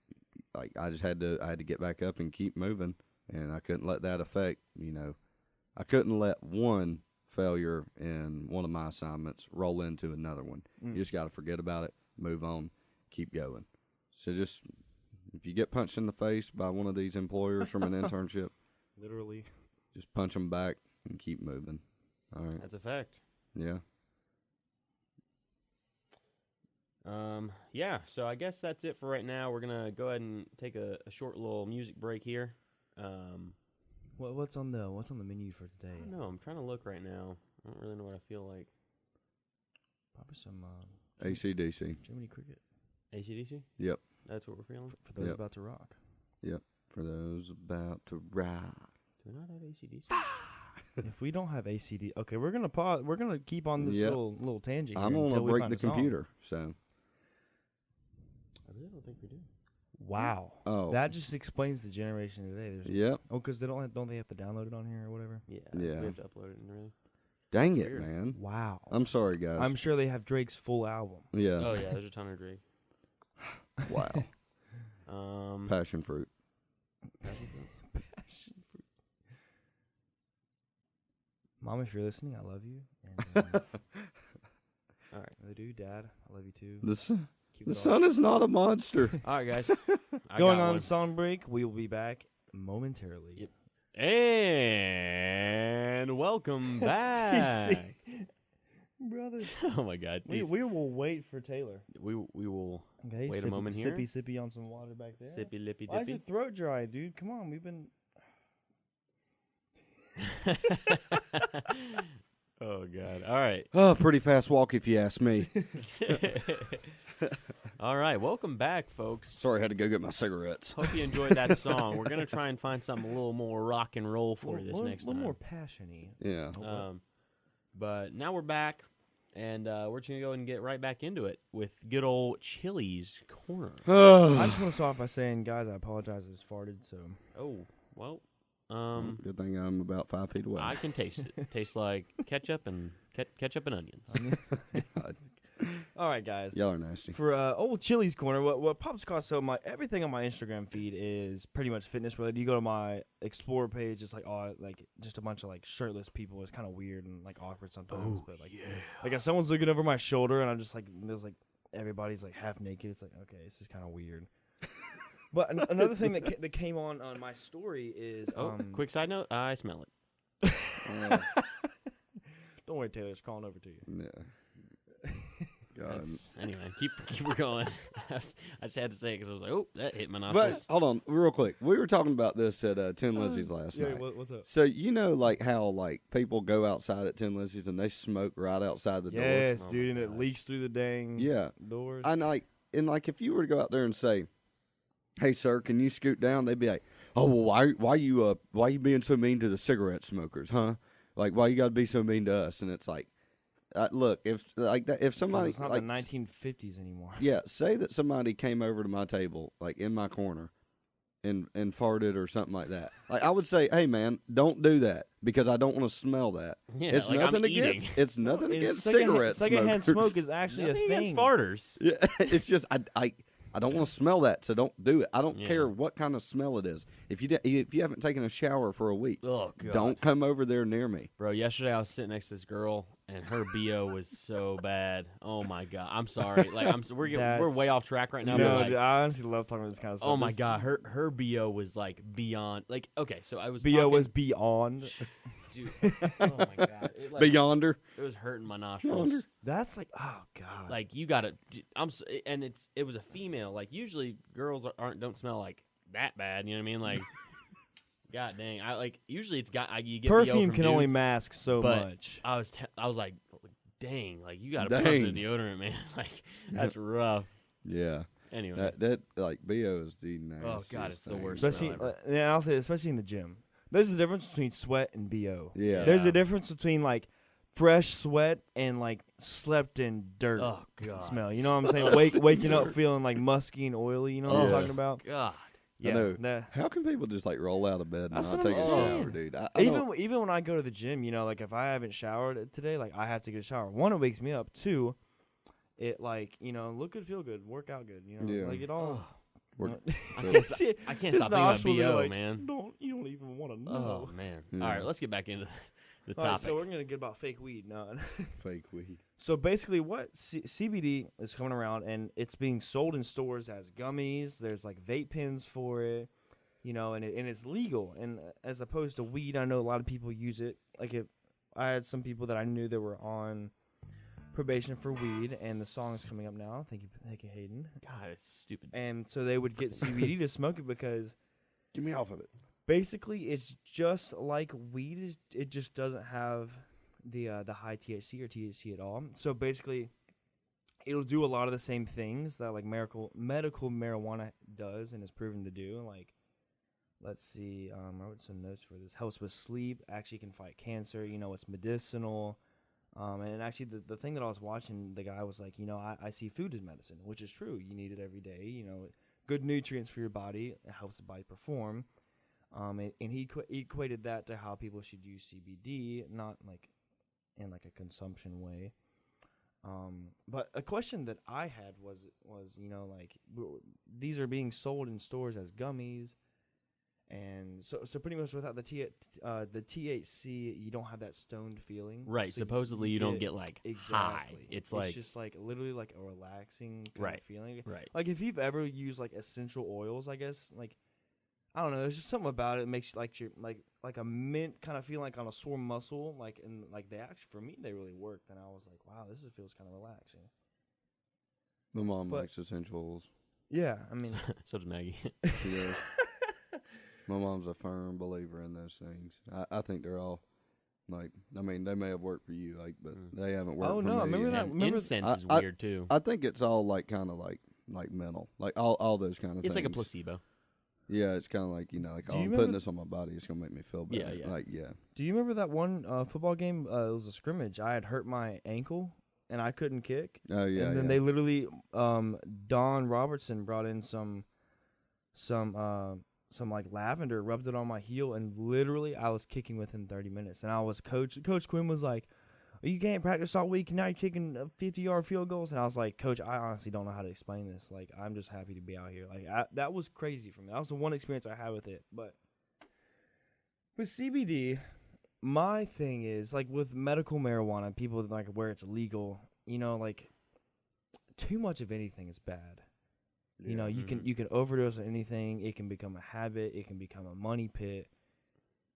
like, I had to get back up and keep moving, and I couldn't let that affect, you know, I couldn't let one failure in one of my assignments roll into another one. You just got to forget about it, move on, keep going. So just, if you get punched in the face by one of these employers from an internship, literally, just punch them back and keep moving. All right. that's a fact. Yeah. Yeah, so I guess that's it for right now. We're gonna go ahead and take a short little music break here. What's on the menu for today? I don't know. I'm trying to look right now. I don't really know what I feel like. Probably some AC/DC. Jiminy Cricket. AC/DC? Yep. That's what we're feeling? For those about to rock. Yep. For those about to rock. Do we not have AC/DC? If we don't have ACD, okay, we're gonna pause. We're gonna keep on this little tangent. I'm gonna break the computer. So I really don't think we do. Wow. Oh. That just explains the generation today. There's, Yep. Oh, because they don't they have to download it on here or whatever? Yeah. Yeah. We have to upload it and really. Dang That's it, weird. man. Wow. I'm sorry, guys. I'm sure they have Drake's full album. Yeah. Oh yeah, there's a ton of Drake. Wow. Passion fruit. Passion fruit. Mom, if you're listening, I love you. And, All right. I do, Dad. I love you too. The sun, Keep the it all- sun is not a monster. All right, guys. I Going got on one. song break. We will be back momentarily. Yep. And welcome back. Brothers. Oh my God. We will wait for Taylor. We will Okay, wait a moment here. Sippy on some water back there. sippy lippy Why is your dippy. throat dry, dude? Come on, we've been. Oh God. All right. Oh, pretty fast walk if you ask me. All right. Welcome back, folks. Sorry, I had to go get my cigarettes. Hope you enjoyed that song. We're gonna try and find something a little more rock and roll for you this next A little time. more passion-y. Yeah. But now we're back, and we're just gonna go and get right back into it with good old Chili's Corner. I just want to start off by saying, guys, I apologize. I just farted. So Oh well. Good thing I'm about 5 feet away. I can taste it. Tastes like ketchup and ketchup and onions. God, all right, guys. y'all are nasty. For old Chili's Corner, what pops across, so everything on my Instagram feed is pretty much fitness related. You go to my Explore page, it's like just a bunch of like shirtless people. It's kind of weird and like awkward sometimes. But like if someone's looking over my shoulder and I'm just like there's like everybody's like half naked, it's like okay, this is kind of weird. But another thing that came on my story is Quick side note, I smell it. Don't worry, Taylor's calling over to you. Yeah. God. Anyway, keep her going. I just had to say it because I was like, oh, that hit my But nostrils. hold on, real quick. We were talking about this at Tin Lizzie's last night. What's up? So you know, like how like people go outside at Tin Lizzie's and they smoke right outside the door. Yes, Oh dude, my and it gosh. leaks through the dang Yeah. doors. And like if you were to go out there and say, "Hey, sir, can you scoot down?" They'd be like, "Oh, well, why you being so mean to the cigarette smokers, huh? Like, why you got to be so mean to us?" And it's like, look, if somebody it's not like the 1950s anymore. yeah, say that somebody came over to my table, like in my corner, and farted or something like that. Like I would say, "Hey, man, don't do that because I don't want to smell that." Yeah, it's like nothing I'm against eating. it's nothing against Secondhand cigarette smokers. smoke is actually Nothing a thing. against farters. Yeah, it's just I don't want to smell that, so don't do it. I don't Yeah. care what kind of smell it is. If you haven't taken a shower for a week, Oh, God. don't come over there near me. Bro, yesterday I was sitting next to this girl, and her BO was so bad. Oh, my God. I'm sorry. Like, we're That's- way off track right now. No, but like, dude, I honestly love talking about this kind of stuff. oh, my This- God. Her BO was, like, beyond. Like, okay, so I was BO talking, was beyond. Dude, oh, my God. It, like, Beyonder. it was hurting my nostrils. That's like, oh god. Like, you got to. And it was a female. Like, usually girls don't smell, like, that bad. You know what I mean? Like, God dang. Usually it's got, you get BO perfume from can only dudes, mask so but much. I was like, dang, like, you got to put Dang. some deodorant, man. Like, that's rough. Yeah, Anyway. that like BO is the nastiest. God, it's the thing. worst. Especially, smell yeah, I'll say, especially in the gym. There's a difference between sweat and BO. Yeah. There's a difference between like fresh sweat and like slept in dirt Oh, God. smell. You know what I'm saying? Waking up feeling like musky and oily. You know what I'm Yeah. talking about? God. Yeah. know. that- How can people just like roll out of bed and That's not what take I'm a saying. shower, dude? I don't- even when I go to the gym, you know, like if I haven't showered today, like I have to get a shower. One, it wakes me up. Two, it like, you know, look good, feel good, work out good. You know, Yeah. like it all. We're- I can't, See, I can't his stop thinking about nostrils are BO, like, man. You don't even want to Oh, know. man. Yeah. All right, let's get back into the All right, topic. so we're gonna get about fake weed now. fake weed. So basically, what CBD is coming around, and it's being sold in stores as gummies. There's like vape pens for it, you know, and it's legal. And as opposed to weed, I know a lot of people use it. Like if I had some people that I knew that were on probation for weed, and the song is coming up now. Thank you, Hayden. God, it's stupid. And so they would get CBD to smoke it because Get me off of it. basically it's just like weed. It just doesn't have the high THC or THC at all. So basically, it'll do a lot of the same things that like medical marijuana does and is proven to do. Like, let's see, I wrote some notes for this. Helps with sleep. Actually, can fight cancer. You know, it's medicinal. And actually, the thing that I was watching, the guy was like, you know, I see food as medicine, which is true. You need it every day. You know, good nutrients for your body. It helps the body perform. And he equated that to how people should use CBD, not like in like a consumption way. But a question that I had was like these are being sold in stores as gummies, and so pretty much without the THC, you don't have that stoned feeling. Right. So Supposedly you don't get like high. exactly. It's like just like literally like a relaxing kind of feeling. right. Like if you've ever used like essential oils, I guess like. I don't know. There's just something about it makes you like your like a mint kind of feeling like on a sore muscle. Like and like they actually for me they really worked. And I was like, wow, this feels kind of relaxing. My mom likes essential oils. Yeah, I mean, So does Maggie. She does. My mom's a firm believer in those things. I think they're all like. I mean, they may have worked for you, like, but they haven't worked. Oh, for no, me. remember that- And remember incense is I- weird too. I think it's all like kind of like mental, like all those kind of It's things. like a placebo. Yeah, it's kind of like like Do oh, you I'm remember- putting this on my body. It's gonna make me feel better. Yeah, yeah. Like do you remember that one football game? It was a scrimmage. I had hurt my ankle and I couldn't kick. Oh yeah. And then yeah. they literally, Don Robertson brought in some like lavender, rubbed it on my heel, and literally I was kicking within 30 minutes. And I was Coach Quinn was like, you can't practice all week. Now you're kicking 50-yard field goals. And I was like, Coach, I honestly don't know how to explain this. Like, I'm just happy to be out here. Like, that was crazy for me. That was the one experience I had with it. But with CBD, my thing is, like, with medical marijuana, people, like, where it's legal, like, too much of anything is bad. You know, you can overdose on anything. It can become a habit. It can become a money pit.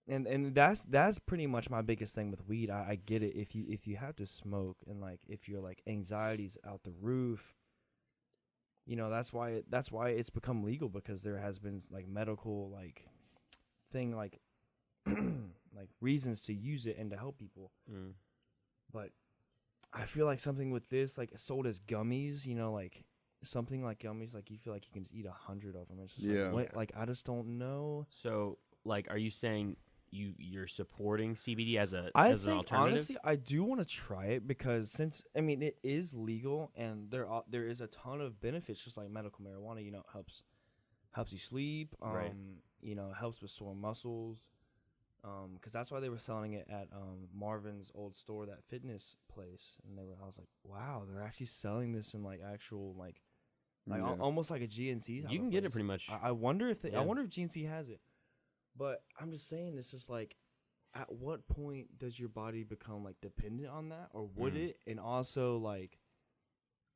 And that's pretty much my biggest thing with weed. I get it. If you have to smoke and like if your like anxiety's out the roof, that's why it's become legal, because there has been like medical like thing like like reasons to use it and to help people. But I feel like something with this, like sold as gummies, like something like gummies, like you feel like you can just eat 100 of them. It's just Yeah. like, what? Like I just don't know. So, like, are you saying you're supporting CBD as an I alternative? think honestly, I do want to try it because it is legal and there is a ton of benefits, just like medical marijuana. It helps you sleep. Right. Helps with sore muscles. Because that's why they were selling it at Marvin's old store, that fitness place, and I was like, wow, they're actually selling this in like actual like almost like a GNC. type You of can get it place. pretty much. I wonder if Yeah. I wonder if GNC has it. But I'm just saying, it's just like, at what point does your body become like dependent on that, or would it? And also, like,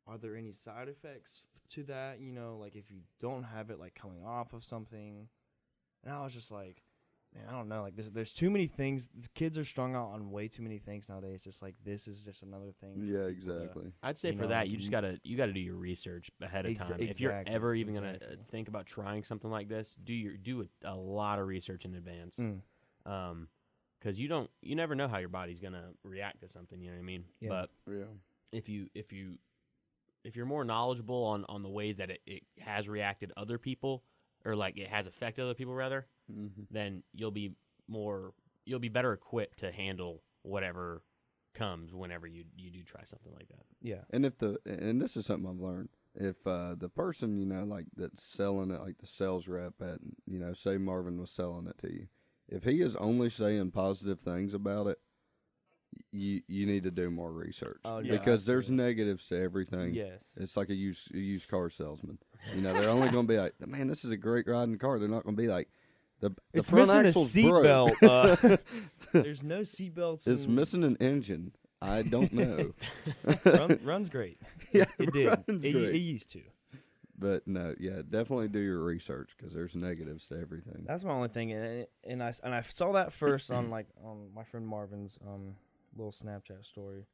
are there any side effects to that? Like if you don't have it, like coming off of something. And I was just like, man, I don't know. Like there's too many things. The kids are strung out on way too many things nowadays. It's just like this is just another thing. for Yeah, people to- exactly. I'd say for that, you just gotta do your research ahead of time. If you're Exactly, ever even gonna exactly. think about trying something like this, do a lot of research in advance. Because you never know how your body's gonna react to something. You know what I mean? Yeah. But Yeah. if you're more knowledgeable on the ways that it has reacted other people, or like it has affected other people rather, then you'll be better equipped to handle whatever comes whenever you do try something like that. Yeah. And and this is something I've learned. If the person like that's selling it, like the sales rep at say Marvin was selling it to you, if he is only saying positive things about it, you need to do more research. Oh, yeah, because there's absolutely. negatives to everything. Yes. It's like a used car salesman. They're only going to be like, man, this is a great riding car. They're not going to be like, the It's front missing a axle's seatbelt. broke. There's no seatbelts. It's missing an engine. I don't know. Runs great. Yeah, It did. runs It great. used to. But no, yeah, definitely do your research because there's negatives to everything. That's my only thing, and I saw that first on my friend Marvin's little Snapchat story,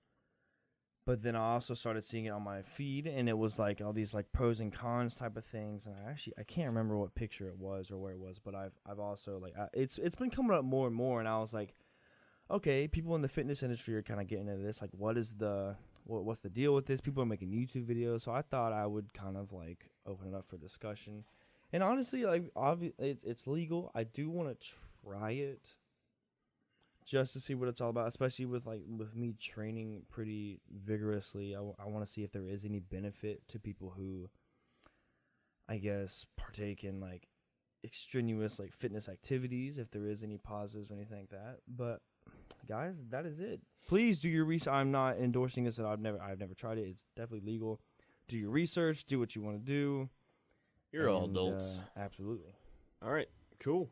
but then I also started seeing it on my feed, and it was like all these like pros and cons type of things, and I can't remember what picture it was or where it was, but I've also like it's been coming up more and more, and I was like, okay, people in the fitness industry are kind of getting into this, like what's the deal with this? People are making YouTube videos, so I thought I would kind of like open it up for discussion. And honestly, like it's legal. I do want to try it just to see what it's all about, especially with me training pretty vigorously. I want to see if there is any benefit to people who I guess, partake in like extraneous like fitness activities if there is any pauses or anything like that. But guys, that is it. Please do your research. I'm not endorsing this, and I've never tried it. It's definitely legal. Do your research. Do what you want to do. You're all adults. Absolutely. All right, cool.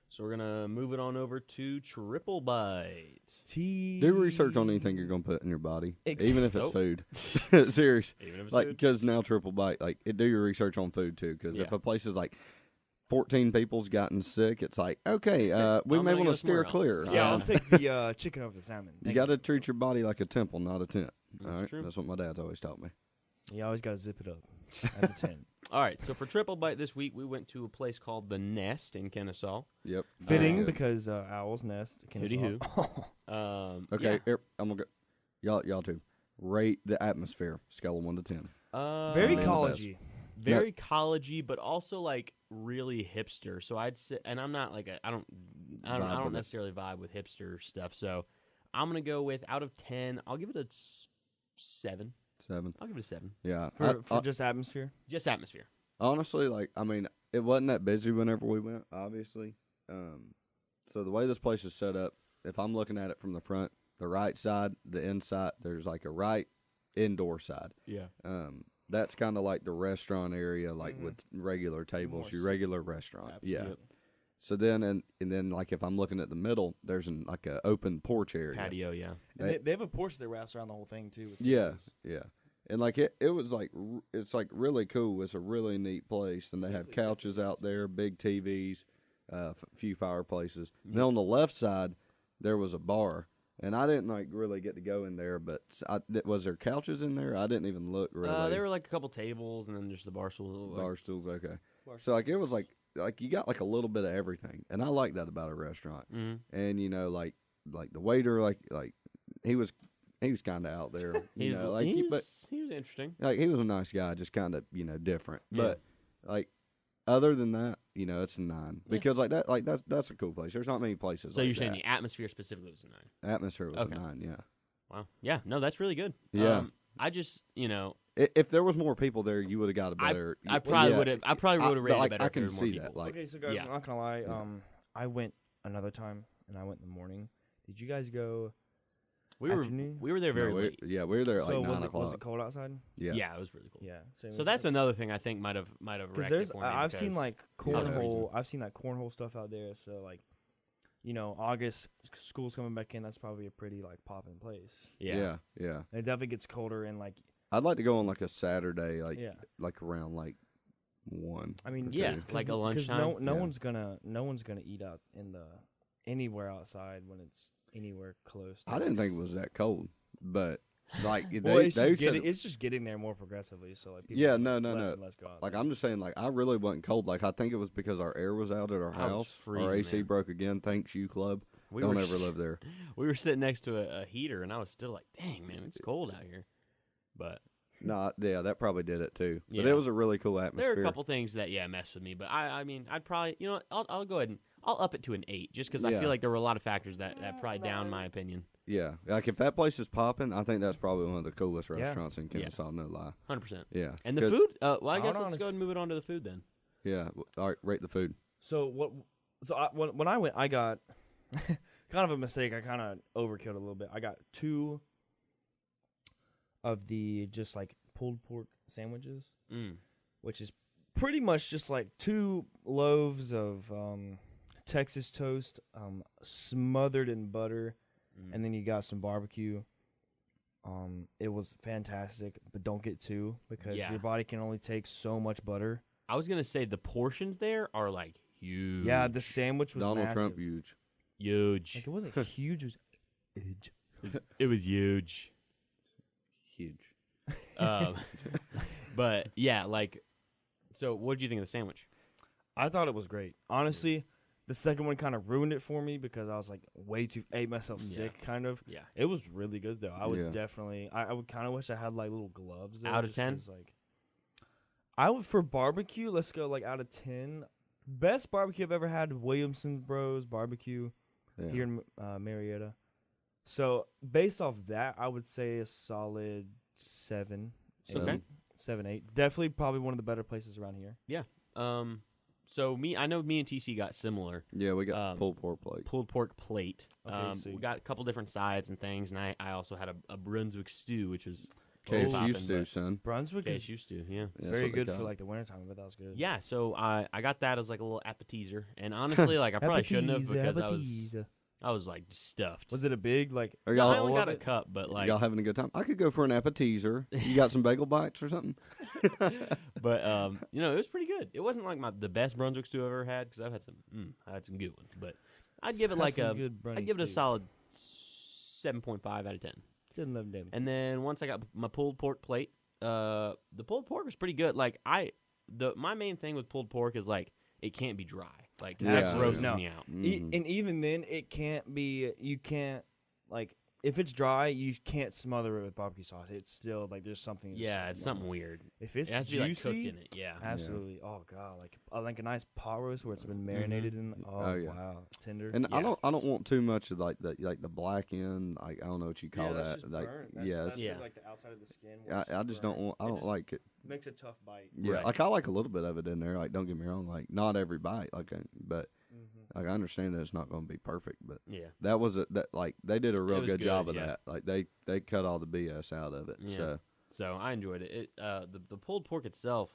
So we're gonna move it on over to Triple Bite. Do research on anything you're gonna put in your body, even if it's Nope. food. Serious, Even if it's like food. because now Triple Bite, like do your research on food too. Because if Yeah. a place is like 14 people's gotten sick, it's like okay, we I'm may gonna want go to steer somewhere clear. else. Yeah, Yeah. I'll take the chicken over the salmon. You Thank got to treat your body like a temple, not a tent. That's All right, true. that's what my dad's always taught me. You always got to zip it up as a 10. All right, so for Triple Bite this week, we went to a place called The Nest in Kennesaw. Yep, Fitting good. because Owl's Nest. Hooty hoo. Okay, yeah. here, I'm gonna go. Y'all too. Rate the atmosphere, scale of 1 to 10. Very Name the collegey. Very collegey, but also like really hipster. So I'd say, and I'm not like I don't Vibe with it. necessarily vibe with hipster stuff. So I'm gonna go with out of 10, I'll give it a 7. 7. I'll give it a 7. Yeah. For just atmosphere. Just atmosphere. Honestly, like I mean, it wasn't that busy whenever we went. Obviously, so the way this place is set up, if I'm looking at it from the front, the right side, the inside, there's like a right indoor side. Yeah. That's kind of like the restaurant area, like with regular tables, your regular restaurant. Yeah. Yep. So then, and then, like if I'm looking at the middle, there's like a open porch area. Patio, yeah. And they have a porch that wraps around the whole thing too. With Yeah, tables. yeah. And like it was like it's like really cool. It's a really neat place, and they have couches out there, big TVs, few fireplaces. And then on the left side, there was a bar, and I didn't like really get to go in there. But was there couches in there? I didn't even look really. There were like a couple tables and then just the bar stool. bar stools. Okay, so like it was like you got like a little bit of everything, and I like that about a restaurant. Mm-hmm. And you know, like the waiter, like he was kind of out there. You know, like he but was interesting. like he was a nice guy, just kind of different. Yeah. But like other than that, it's a 9 because that's a cool place. There's not many places. So like you're saying that. the atmosphere specifically was a 9? Atmosphere was Okay. a 9. Yeah. Wow. Yeah. No, that's really good. Yeah. I just If there was more people there, you would have got a better. I probably yeah. would have. I probably would have rated like, it better I if there can were more see people. that. Like, Okay, so guys, Yeah. I'm not gonna lie. Yeah. I went another time, and I went in the morning. Did you guys go? we afternoon? were there very no, late. we were there at So like 9 was o'clock. it cold outside? Yeah. Yeah, it was really cool. Yeah. So that's another thing I think might have because wrecked there's it for me. I've seen because like I was freezing. cornhole. I've seen that cornhole stuff out there. So like, August school's coming back in. That's probably a pretty like popping place. yeah. Yeah. And it definitely gets colder and like I'd like to go on like a Saturday, like yeah. like around like 1. I mean, or Yeah, 2. like a no lunchtime. no Yeah. one's gonna eat out in the anywhere outside when it's anywhere close. To I didn't like think it was that cold, but like Well, they it's said just getting there more progressively. So like people Yeah, do, no, like, no, less no. and less go out like there. I'm just saying, like I really wasn't cold. Like I think it was because our air was out at our I was house. freezing, Our AC man. broke again. Thanks you, club. We Don't were ever live there. We were sitting next to a heater, and I was still like, "Dang, man, it's cold out here." But No, yeah, that probably did it too. But Yeah. it was a really cool there atmosphere. are a couple things that messed with me. But I mean, I'd probably I'll go ahead and I'll up it to an 8 just because I Yeah. feel like there were a lot of factors that probably down my opinion. Yeah, like if that place is popping, I think that's probably one of the coolest Yeah. restaurants in Kennesaw. No lie. 100%. Yeah, And the 'Cause- food? Well, I Hold guess on let's a go ahead and move it on to the food then. Yeah. All right, rate the food. So what? So when I went, I got kind of a mistake. I kind of overkilled a little bit. I got 2 of the just like pulled pork sandwiches, which is pretty much just like 2 loaves of Texas toast, smothered in butter, and then you got some barbecue. It was fantastic, but don't get 2 because Yeah. your body can only take so much butter. I was gonna say the portions there are like huge. Yeah, the sandwich was Donald massive. Trump huge. huge. Like it wasn't huge. It was huge. It was huge. Huge. But yeah, like, so what did you think of the sandwich? I thought it was great. Honestly, the second one kind of ruined it for me because I was like ate myself Yeah. sick kind of. Yeah. It was really good though. I would Yeah. definitely I would kind of wish I had like little gloves though, Out of just 10? 'cause, like I would for barbecue, let's go like out of 10. Best barbecue I've ever had, Williamson's Bros barbecue Yeah. here in Marietta. So, based off that, I would say a solid 7. Seven. Okay. 7, 8. Definitely probably one of the better places around here. So I know me and TC got similar. Yeah, we got pulled pork plate. Pulled pork plate. Okay, so we got a couple different sides and things, and I also had a Brunswick stew, which was KSU stew, son. Brunswick is KSU stew, yeah. it's very good for like the wintertime, but that was good. Yeah, so I got that as like a little appetizer, and honestly, like I probably shouldn't have because I was like stuffed. Was it a big like? Are I y'all only got a cup, but like y'all having a good time? I could go for an appetizer. You got some bagel bites or something? But it was pretty good. It wasn't like the best Brunswick stew I've ever had because I had some good ones, but I'd give it like I'd give it a solid 7.5 out of 10. And then once I got my pulled pork plate, the pulled pork was pretty good. Like my main thing with pulled pork is like it can't be dry. Like that grosses me out. And even then, it can't be. You can't like if it's dry, you can't smother it with barbecue sauce. It's still like there's something. Yeah, it's something weird. If it's it has to juicy, be like cooked in it. Yeah, absolutely. Yeah. Oh god, like a nice pot roast where it's been marinated in. Oh yeah. Wow, tender. And I don't want too much of like the black end. Like I don't know what you call that. Just like burnt. That's like the outside of the skin. I just don't want. I don't like it. Makes a tough bite. Yeah, right. like I like a little bit of it in there. Like don't get me wrong. Like not every bite. But. Like I understand that it's not going to be perfect, but that was like they did a real good job of that. Like they cut all the BS out of it. Yeah. So I enjoyed it. The pulled pork itself,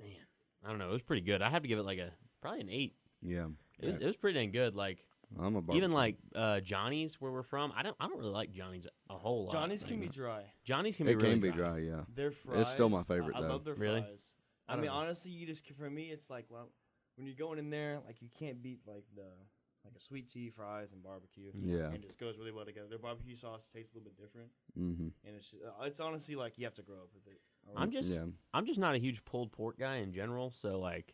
man, I don't know, it was pretty good. I have to give it like probably an 8. Yeah, it was pretty dang good. Like I'm a even like Johnny's where we're from. I don't really like Johnny's a whole lot. Johnny's can be dry. Johnny's can be really dry. It can be dry. Yeah, their fries. It's still my favorite though. I love their really? fries. I mean, honestly, for me, it's like when you're going in there, like you can't beat like a sweet tea, fries, and barbecue. Yeah, and it just goes really well together. Their barbecue sauce tastes a little bit different, and it's honestly like you have to grow up with it. I'm just not a huge pulled pork guy in general, so like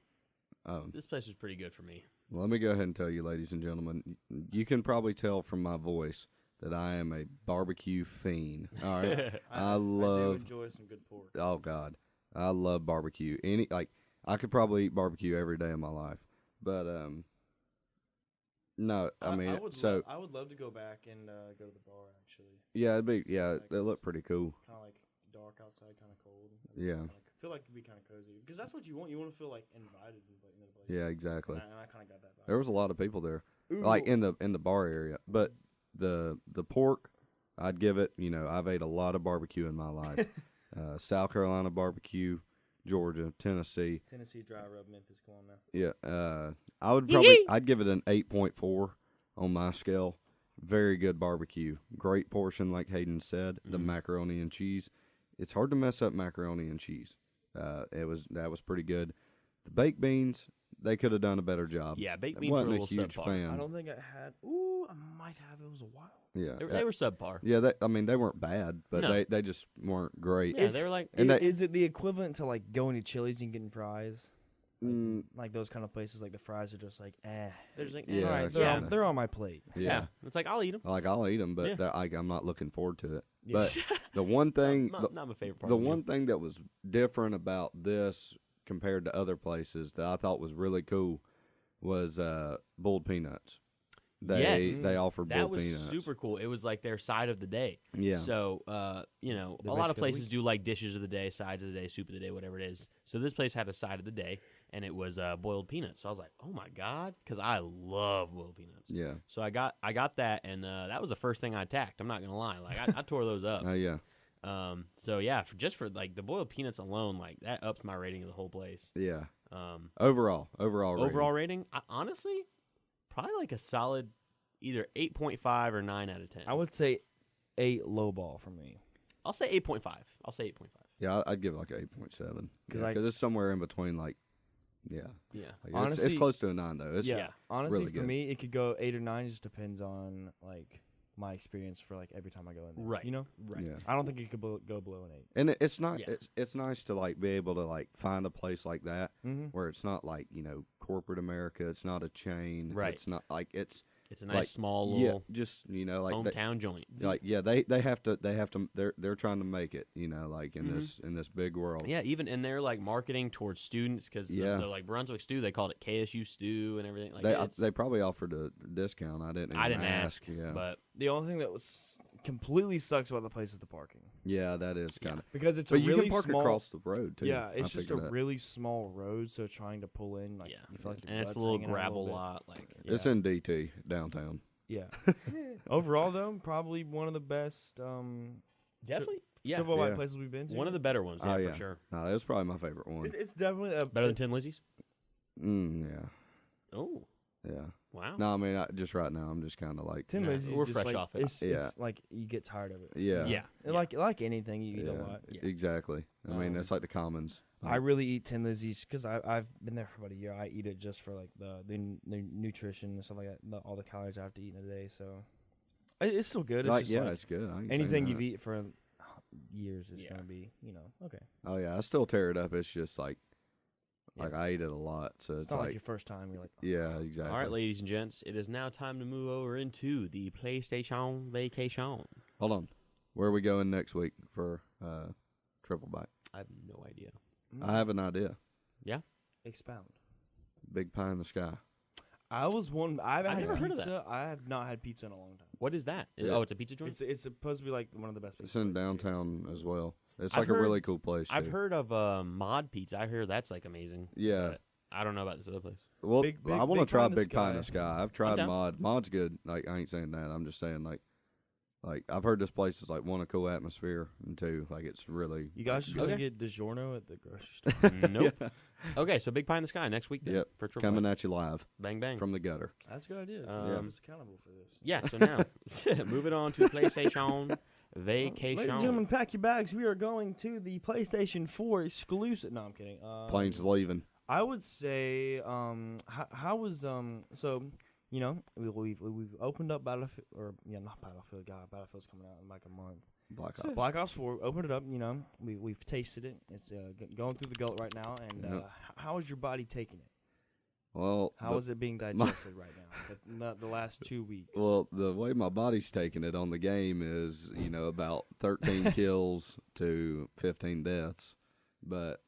this place was pretty good for me. Well, let me go ahead and tell you, ladies and gentlemen, you can probably tell from my voice that I am a barbecue fiend. All right, I do enjoy some good pork. Oh God, I love barbecue. I could probably eat barbecue every day of my life, but no, I mean, I would love to go back and go to the bar actually. Yeah, they look pretty cool. Kind of like dark outside, kind of cold. Yeah, I feel like it'd be kind of cozy because that's what you want. You want to feel like invited into the place. Yeah, exactly. And I kind of got that vibe. There was a lot of people there, Ooh. like in the bar area. But the pork, I'd give it. I've ate a lot of barbecue in my life. South Carolina barbecue, Georgia, Tennessee dry rub, Memphis. Come on now. Yeah, I'd give it an 8.4 on my scale. Very good barbecue, great portion, like Hayden said. The macaroni and cheese, it's hard to mess up macaroni and cheese. That was pretty good. The baked beans, they could have done a better job. Yeah, baked beans were a little huge subpar. fan. I don't think I had. Ooh, I might have. It was a while. Yeah, they were subpar. Yeah, they weren't bad, but No. they just weren't great. Yeah, they were like. Is it the equivalent to like going to Chili's and getting fries? Like those kind of places, like the fries are just like, They're just like, Yeah, all right, kinda. they're on my plate. Yeah. It's like I'll eat them. I'll eat them, but Yeah. I'm not looking forward to it. Yeah. But the one thing, Not my favorite part. the of the meal. one thing that was different about this compared to other places that I thought was really cool was boiled peanuts. They offer that boiled was peanuts. super cool. It was like their side of the day. Yeah. So, a lot of places do like dishes of the day, sides of the day, soup of the day, whatever it is. So this place had a side of the day, and it was boiled peanuts. So I was like, oh my god, because I love boiled peanuts. Yeah. So I got that, and that was the first thing I attacked. I'm not gonna lie, like I tore those up. Oh yeah. So yeah, for like the boiled peanuts alone, like that ups my rating of the whole place. Yeah. Overall rating, honestly, probably like a solid either 8.5 or 9 out of 10. I would say 8 low ball for me. I'll say 8.5. Yeah, I'd give it like 8.7 'Cause because it's somewhere in between. Like, yeah, Yeah. like Honestly, it's close to a 9 though. It's, Yeah. Honestly, really for good. me, it could go 8 or 9. It just depends on like my experience for like every time I go in there. Right. You know. Right. Yeah. I don't think it could go below an 8. And it's not. Yeah. It's nice to like be able to like find a place like that Mm-hmm. where it's not like corporate America. It's not a chain. Right. It's not like it's It's a nice like, small yeah, little just like hometown joint. they have to they're trying to make it like in this big world. Yeah, even and they're like marketing towards students because Yeah. the like Brunswick stew, they called it KSU stew and everything. Like They probably offered a discount. I didn't I didn't ask, Yeah. but The only thing that was completely sucks about the place is the parking. Yeah, that is kind of. Because it's But a you really can park small, across the road too. yeah, it's I just a figured that. really small road, so trying to pull in, like, Yeah. you feel like your And it's a butt's little hanging out gravel bit. lot. Like, It's in DT downtown. Yeah. Overall, though, probably one of the best definitely. Yeah. triple white Yeah. places we've been to. One of the better ones. Yeah, Oh, for sure. No, that's probably my favorite one. It's definitely a Better than Tin Lizzy's? Yeah. Oh, Yeah. wow. No, I mean, just right now, I'm just kind of like. Tin Nah, Lizzy's we're just fresh like, off it. Yeah. It's like you get tired of it. Yeah. Yeah. And like anything, you eat a lot. Yeah. Exactly. I mean, it's like the Commons. I really eat Tin Lizzy's because I've been there for about a year. I eat it just for like the nutrition and stuff like that, all the calories I have to eat in a day. So it's still good. It's like, just yeah, like it's good. I ain't saying anything that. you've eaten for years is gonna be, okay. Oh yeah, I still tear it up. It's just like Yeah. I eat it a lot, so It's it's not like like your first time. You're like, yeah, exactly. All right, ladies and gents, it is now time to move over into the PlayStation vacation. Hold on. Where are we going next week for triple bite? I have no idea. I have an idea. expound. Big pie in the sky. I've had never heard of that. pizza. I have not had pizza in a long time. What is that? Yeah. Oh, it's a pizza joint? It's supposed to be like one of the best. It's pizza in places here. downtown as well. It's I've like a heard- really cool place. I've too. heard of Mod Pizza. I hear that's like amazing. Yeah. But I don't know about this other place. Well, Big- I big- want to big try pie in the Big Pie in the sky. Sky. I've tried down. Mod. Mod's good. Like I ain't saying that. I'm just saying like I've heard this place is like one, a cool atmosphere, and two, like it's really. You guys just good. gonna Okay. get DiGiorno at the grocery store. Nope. Yeah. Okay, so Big Pie in the Sky next week then. Yep. For triple Coming bite. at you live Bang, bang. from the gutter. That's a good idea. Um, It's accountable for this. Yeah, so now, moving on to PlayStation Ladies and vacation. gentlemen, pack your bags. We are going to the PlayStation 4 exclusive. No, I'm kidding. Planes leaving. I would say, how was so, we've opened up Battlefield, or not Battlefield. God, Battlefield's coming out in like a month. Black So Ops. Black Ops 4, opened it up. We've tasted it. It's going through the gullet right now. And Yep. how is your body taking it? Well, How is it being digested right now? The last 2 weeks. well, the way my body's taking it on the game is, about 13 kills to 15 deaths. But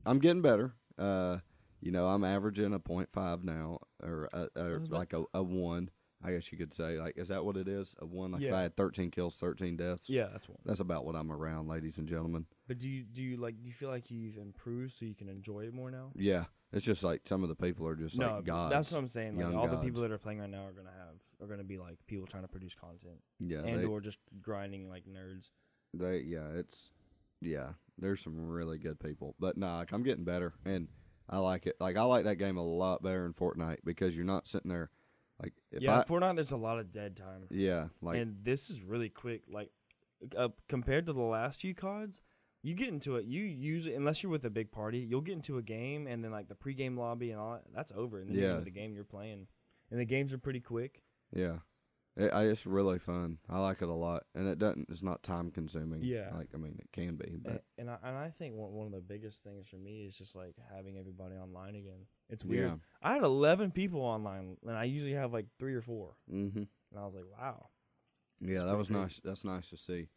I'm getting better. I'm averaging a 0.5 now, or like a 1, I guess you could say. Like, is that what it is? A 1? Like if Yeah. I had 13 kills, 13 deaths? yeah, that's one. That's about what I'm around, ladies and gentlemen. But do you feel like you've improved so you can enjoy it more now? Yeah. It's just like some of the people are just like gods. that's what I'm saying. Like young all the gods. people that are playing right now are gonna be like people trying to produce content, Yeah. and or just grinding like nerds. There's some really good people. But nah, like, I'm getting better, and I like it. Like I like that game a lot better than Fortnite because you're not sitting there like Fortnite, there's a lot of dead time, like and this is really quick. Like compared to the last few CODs, you get into it. You usually, unless you're with a big party, you'll get into a game, and then like the pregame lobby and all that, that's over, and then you're into the game you're playing, and the games are pretty quick. yeah. It's really fun. I like it a lot, and it's not time consuming. Yeah. like I mean it can be, but And I think one of the biggest things for me is just like having everybody online again. It's weird. Yeah. I had 11 people online, and I usually have like 3 or 4. mm-hmm. And I was like, wow. Yeah, that pretty was crazy. nice. That's nice to see.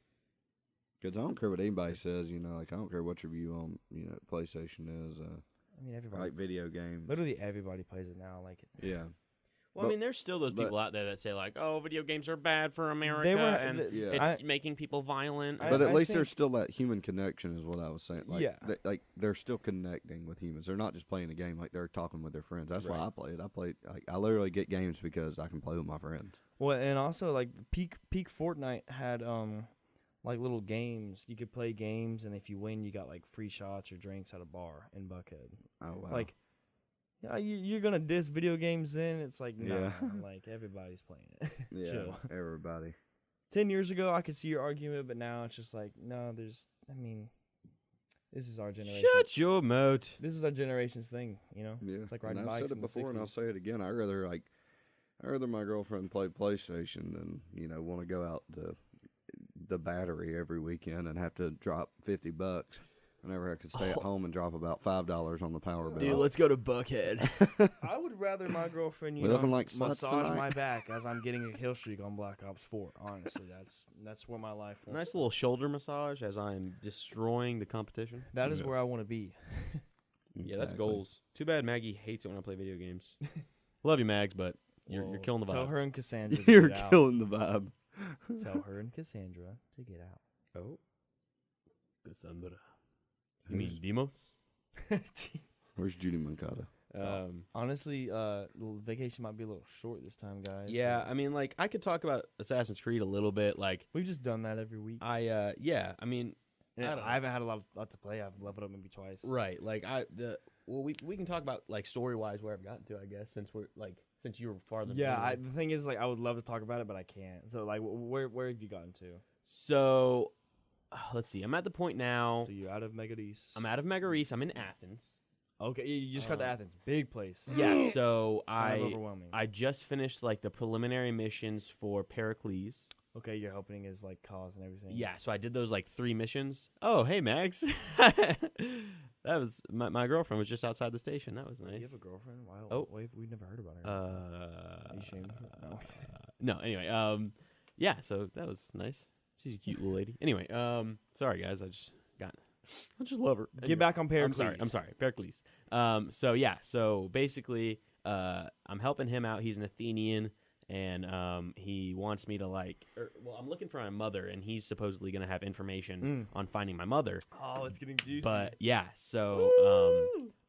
Because I don't care what anybody says, like I don't care what your view on PlayStation is. I mean, everybody, Like video games. literally everybody plays it now. Like, Yeah. Well, I mean, there's still those people out there that say, like, oh, video games are bad for America, and Yeah. it's making people violent. But at I least think- there's still that human connection, is what I was saying. Like, Yeah. they're still connecting with humans. They're not just playing a game; like they're talking with their friends. That's why Right. I play it. I literally get games because I can play with my friends. well, and also like peak Fortnite had like little games. You could play games, and if you win, you got like free shots or drinks at a bar in Buckhead. Oh wow! Like, yeah, you're gonna diss video games then? It's like, no, Yeah. like everybody's playing it. yeah, Chill. everybody. 10 years ago, I could see your argument, but now it's just like, no, this is our generation. Shut your mouth. This is our generation's thing, Yeah, It's like and riding I've bikes said it in the before, and I'll 60s. say it again. I'd rather my girlfriend play PlayStation than want to go out to the Battery every weekend and have to drop $50. Whenever I could stay at home and drop about $5 on the power bill. Dude, let's go to Buckhead. I would rather my girlfriend, We live in, like, sluts massage tonight. my back as I'm getting a kill streak on Black Ops 4. Honestly, that's where my life wants. Nice little shoulder massage as I'm destroying the competition. That is Yeah. where I want to be. Yeah, that's Exactly. goals. Too bad Maggie hates it when I play video games. Love you, Mags, but you're Well, killing the vibe. Tell her and Cassandra to You're get out. killing the vibe. Tell her and Cassandra to get out. Oh. Cassandra. You mean Demos? Where's Judy Mancata? Honestly, vacation might be a little short this time, guys. Yeah, I mean, like, I could talk about Assassin's Creed a little bit. Like, we've just done that every week. Yeah, I mean, And I don't I haven't had a lot to play. I've leveled up maybe twice. right. Like, we can talk about, like, story-wise where I've gotten to, I guess, since you were farther. Yeah, the thing is, like, I would love to talk about it, but I can't. So, like, where have you gotten to? So, let's see. I'm at the point now. So, you're out of Megadis. I'm out of Megaris. I'm in Athens. Okay, you just got to Athens. Big place. Yeah, so kind of overwhelming. I just finished, like, the preliminary missions for Pericles. Okay, your opening is, like, cause and everything. Yeah, so I did those, like, 3 missions. Oh, hey, Max. That was, my girlfriend was just outside the station. That was nice. You have a girlfriend? Wow. Oh. We've never heard about her. Are you ashamed? No. No, anyway, yeah, so that was nice. She's a cute little lady. Anyway, sorry, guys, I just love her. Get back on Pericles. I'm sorry, Pericles. So yeah, so basically, I'm helping him out. He's an Athenian, and he wants me to I'm looking for my mother, and he's supposedly gonna have information on finding my mother. Oh, it's getting juicy. But yeah, so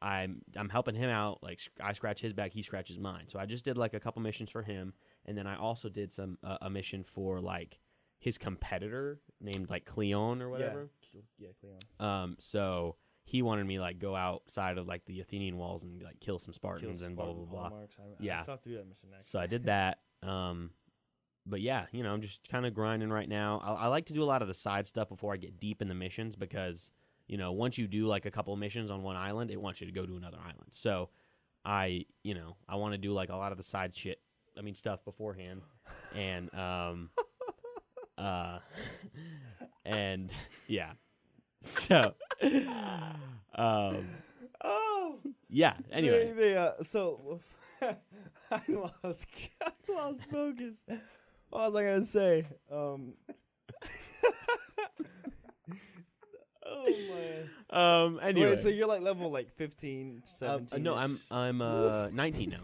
I'm helping him out. Like, I scratch his back, he scratches mine. So I just did, like, a couple missions for him, and then I also did a mission for, like, his competitor named, like, Cleon or whatever. Yeah, Cleon. So he wanted me, like, go outside of, like, the Athenian walls and, like, kill some Spartans and blah blah blah. I saw through that mission next. So I did that. But yeah, I'm just kind of grinding right now. I like to do a lot of the side stuff before I get deep in the missions because, once you do, like, a couple of missions on one island, it wants you to go to another island. So I want to do, like, a lot of the side stuff beforehand. And and yeah, so yeah. Anyway, so I lost focus. What was I gonna say? Oh man. Anyway, wait, so you're like level 15, 17. no, I'm 19 now.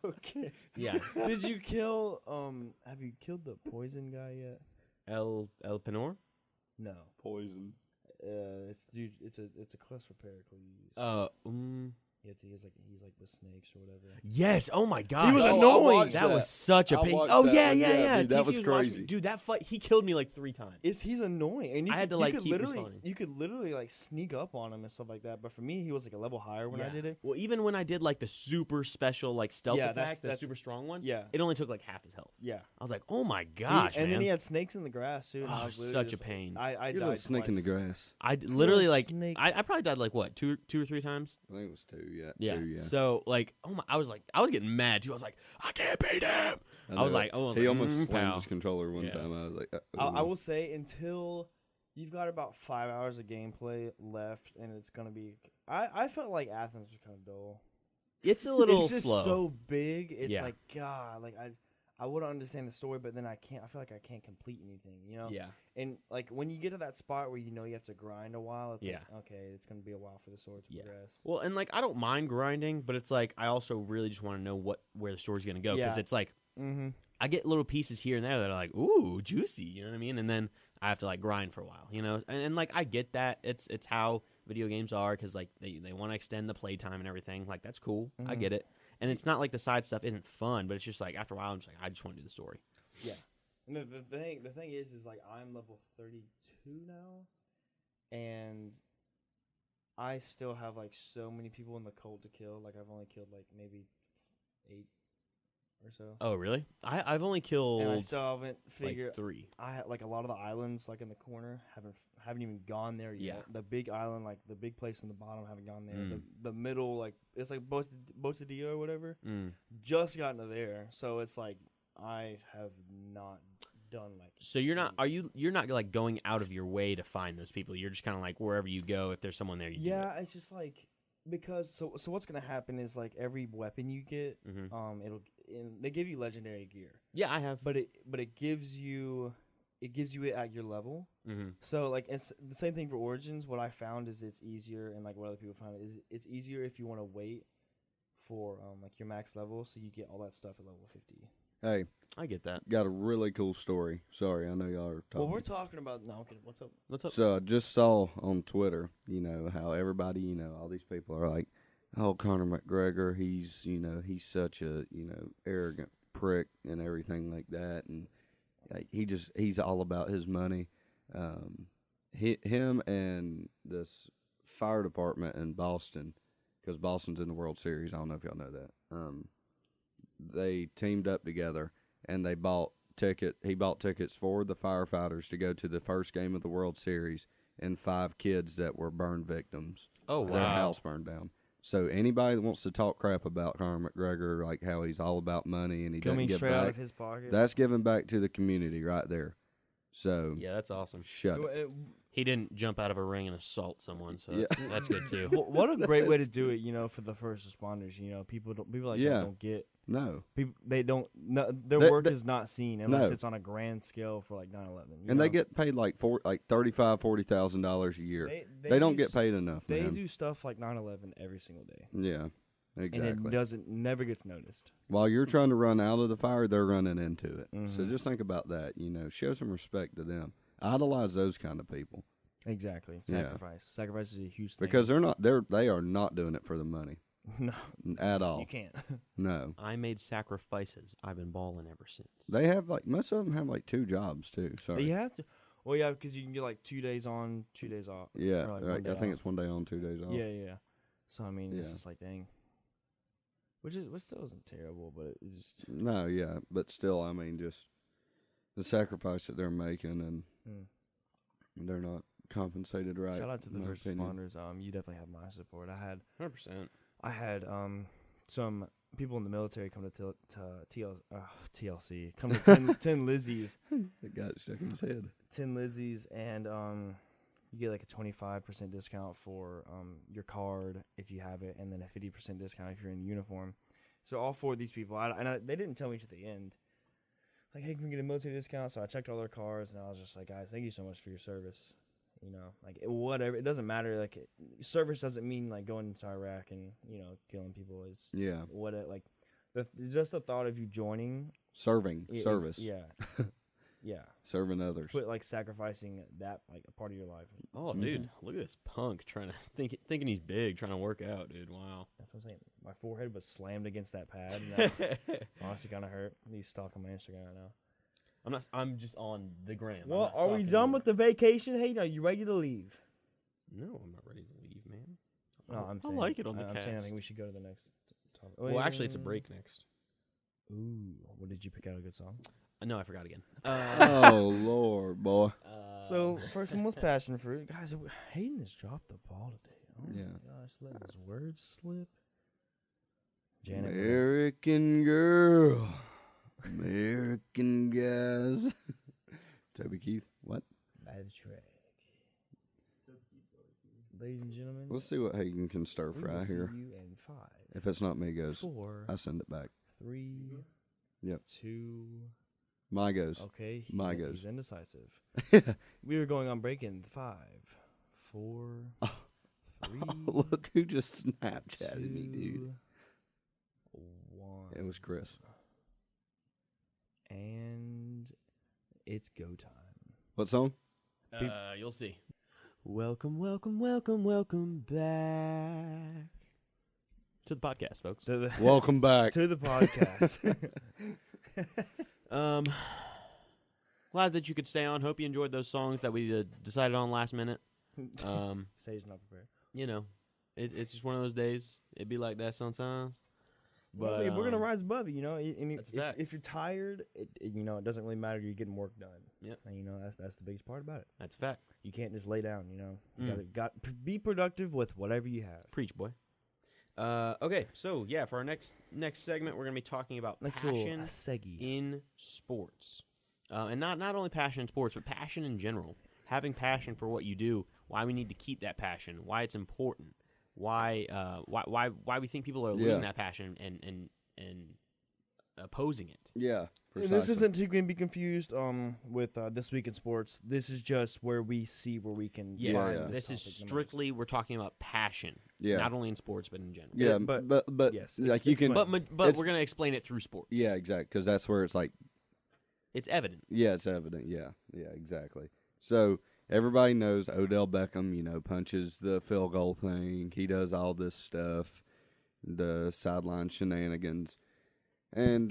Okay. Yeah. Did you kill? Have you killed the poison guy yet? El Penor? No. Poison. It's a quest for Pericles. He's like the snakes or whatever. Yes. Oh my god. He was annoying. That was such a pain. Oh yeah. Dude, that was TC crazy. Dude, that fight, he killed me like 3 times. He's annoying, and I had to, like, keep responding. You could literally, like, sneak up on him and stuff like that. But for me, he was like a level higher when I did it. Well, even when I did, like, the super special, like, stealth attack, that's super strong one. Yeah. It only took like half his health. Yeah. I was like, oh my gosh, and man. then he had snakes in the grass too. And I Oh, was such a just, pain. I You're died a snake in the twice. grass. I literally, like, snake. I probably died like what, two or three times. I think it was 2. Yeah. Yeah. 2, yeah. So, like, oh my, I was getting mad too. I was like, I can't beat him. I was like, he almost slammed pal. his controller one Yeah. time. I was like, I will say until you've got about 5 hours of gameplay left, and it's gonna be. I felt like Athens was kind of dull. It's a little it's just slow. so big. It's Yeah. like God. Like I would understand the story, but then I can't. I feel like I can't complete anything. Yeah. And like when you get to that spot where you have to grind a while, it's Yeah. like, okay, it's gonna be a while for the sword to progress. Well, and like I don't mind grinding, but it's like I also really just want to know where the story's gonna go because Yeah. it's like Mm-hmm. I get little pieces here and there that are like, ooh, juicy. You know what I mean? And then I have to like grind for a while. And like I get that it's how video games are because like they want to extend the playtime and everything. Like that's cool. I Mhm. get it. And it's not like the side stuff isn't fun, but it's just like after a while I'm just like I just want to do the story. Yeah. And the thing is like I'm level 32 now, and I still have like so many people in the cult to kill. Like I've only killed like maybe 8 or so. Oh really? I've only killed And I still haven't figured. like 3. I like a lot of the islands like in the corner haven't even gone there yet. Yeah. The big island, like the big place in the bottom, haven't gone there. Mm. The middle, like it's like Botadio or whatever, Mm. just gotten to there. So it's like I have not done like. So you're not like going out of your way to find those people. You're just kind of like wherever you go, if there's someone there, you do Yeah, it. it's just like because so what's gonna happen is like every weapon you get, Mhm. they give you legendary gear, Yeah, I have. but it gives you it at your level. Mm-hmm. So like it's the same thing for Origins. What I found is it's easier, and like what other people found is it's easier if you want to wait for like your max level, so you get all that stuff at level 50. Hey, I get that. got a really cool story. Sorry, I know y'all are talking. Well, we're talking about no. Okay, what's up? What's up? So I just saw on Twitter, how everybody, all these people are like, "Oh, Conor McGregor, he's such a, arrogant prick and everything like that, and he's all about his money." Him and this fire department in Boston, because Boston's in the World Series. I don't know if y'all know that. They teamed up together and they bought He bought tickets for the firefighters to go to the first game of the World Series, and 5 kids that were burn victims. Oh, wow. Their house burned down. So anybody that wants to talk crap about Conor McGregor, like how he's all about money and he doesn't Coming give straight out back, of his pocket. that's giving back to the community right there. So Yeah, that's awesome. shut it. He didn't jump out of a ring and assault someone, so that's good too. What a great way to do it, for the first responders. People like that don't get. No. People, they don't. No, their work is not seen unless it's on a grand scale for like 9/11. And they get paid like $35,000-$40,000 a year. They don't get paid enough. They man. do stuff like 9/11 every single day. Yeah, exactly. And it never gets noticed. While you're trying to run out of the fire, they're running into it. So Mhm. just think about that. Show some respect to them. Idolize those kind of people. Exactly. Yeah. Sacrifice. Sacrifice is a huge thing. Because they are not doing it for the money no, at all. you can't. No. I made sacrifices. I've been balling ever since. They have most of them have 2 jobs too. Sorry. You have to. Well, yeah, because you can get like 2 days on, 2 days off. Yeah, or, like, right. 1 day I think off. it's 1 day on, 2 days off. Yeah. So I mean, it's Yeah. just like dang. Which still isn't terrible, but it just. No, yeah, but still, I mean, just the sacrifice that they're making, and they're not compensated right. Shout out to the in my first opinion. responders. You definitely have my support. 100%. I had some people in the military come to TLC, come to Tin Lizzie's, It got stuck in his head. Tin Lizzie's, and you get like a 25% discount for your card if you have it, and then a 50% discount if you're in uniform. So all 4 of these people, they didn't tell me at the end, like, hey, can we get a military discount? So I checked all their cards, and I was just like, guys, thank you so much for your service. Whatever. It doesn't matter. Like, service doesn't mean like going into Iraq and killing people. It's just the thought of you joining Serving, service. Yeah. Serving others. But like sacrificing that like a part of your life. Oh, dude, look at this punk trying to thinking he's big, trying to work out, dude. Wow. That's what I'm saying. My forehead was slammed against that pad. And that honestly kind of hurt. He's stalking my Instagram right now. I'm just on the gram. Well, are we done with the vacation? Hey, are you ready to leave? No, I'm not ready to leave, man. No, I like it on the I'm cast. saying I think we should go to the next topic. Well, actually, it's a break next. Ooh, what did you pick out a good song? No, I forgot again. Oh, Lord, boy. So, first one was Passion Fruit. Guys, Hayden has dropped the ball today. Oh Yeah. my gosh, letting his words slip. Janet. American girl. American guys. Toby Keith. What? Bad track. Ladies and gentlemen. Let's see what Hayden can stir we fry will see here. you in 5, If it's not me, goes. 4, I send it back. 3, Yep. 2. My goes. Okay, My goes. he's indecisive. We were going on break in 5, 4, 3. Look who just Snapchatted me, dude. 1. It was Chris. And it's go time. What song? You'll see. Welcome back to the podcast, folks. Welcome back. To the podcast. Glad that you could stay on. Hope you enjoyed those songs that we decided on last minute. Sage not prepared. It's just one of those days. It'd be like that sometimes. But Well, we're gonna rise above it, And That's a fact. if you're tired, it doesn't really matter. You're getting work done. Yep. And that's the biggest part about it. That's a fact. You can't just lay down. You be productive with whatever you have. Preach, boy. Okay, so yeah, for our next segment, we're gonna be talking about passion seggy. in sports, and not only passion in sports, but passion in general. Having passion for what you do, why we need to keep that passion, why it's important, why we think people are losing that passion and opposing it. Yeah. And this isn't going to be confused with This Week in Sports. This is just where we see where we can find This is topic the strictly we're talking about passion, not only in sports but in general. Yeah, but but yes, like you can, But we're gonna explain it through sports. yeah, exactly, because that's where it's like It's evident. Yeah, it's evident. Yeah, exactly. So everybody knows Odell Beckham, punches the field goal thing. He does all this stuff, the sideline shenanigans. And,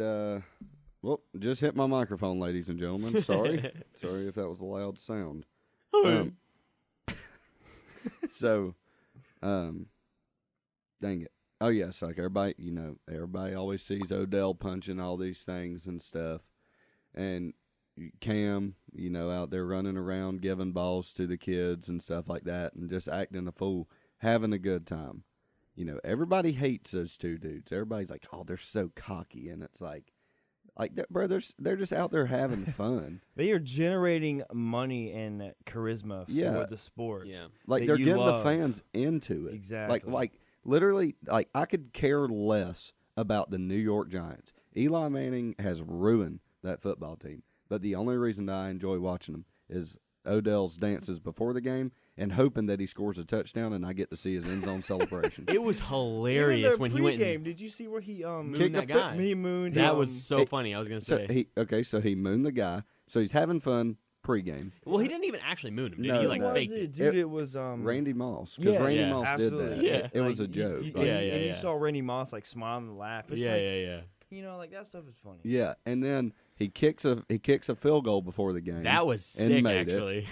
just hit my microphone, ladies and gentlemen. Sorry. Sorry if that was a loud sound. Dang it. Oh, yes, like everybody always sees Odell punching all these things and stuff. And Cam, out there running around, giving balls to the kids and stuff like that, and just acting a fool, having a good time. Everybody hates those two dudes. Everybody's like, oh, they're so cocky. And it's like bro, they're just out there having fun. They are generating money and charisma for the sport. Yeah. Like, they're getting the fans into it. Exactly. Like literally, like, I could care less about the New York Giants. Eli Manning has ruined that football team. But the only reason that I enjoy watching them is Odell's dances before the game and hoping that he scores a touchdown and I get to see his end zone celebration. It was hilarious when he went. Game, did you see where he mooned that guy? He mooned. That was so funny. I was gonna say. So he mooned the guy. So he's having fun pregame. Well, he didn't even actually moon him. Did No, he? Like faked it, it. dude. It was Randy Moss, because Randy Moss absolutely. did that. Yeah. It was a joke. And you saw Randy Moss like smiling and laugh. It's like, Yeah. like that stuff is funny. Yeah, and then he kicks a field goal before the game. That was sick, made actually.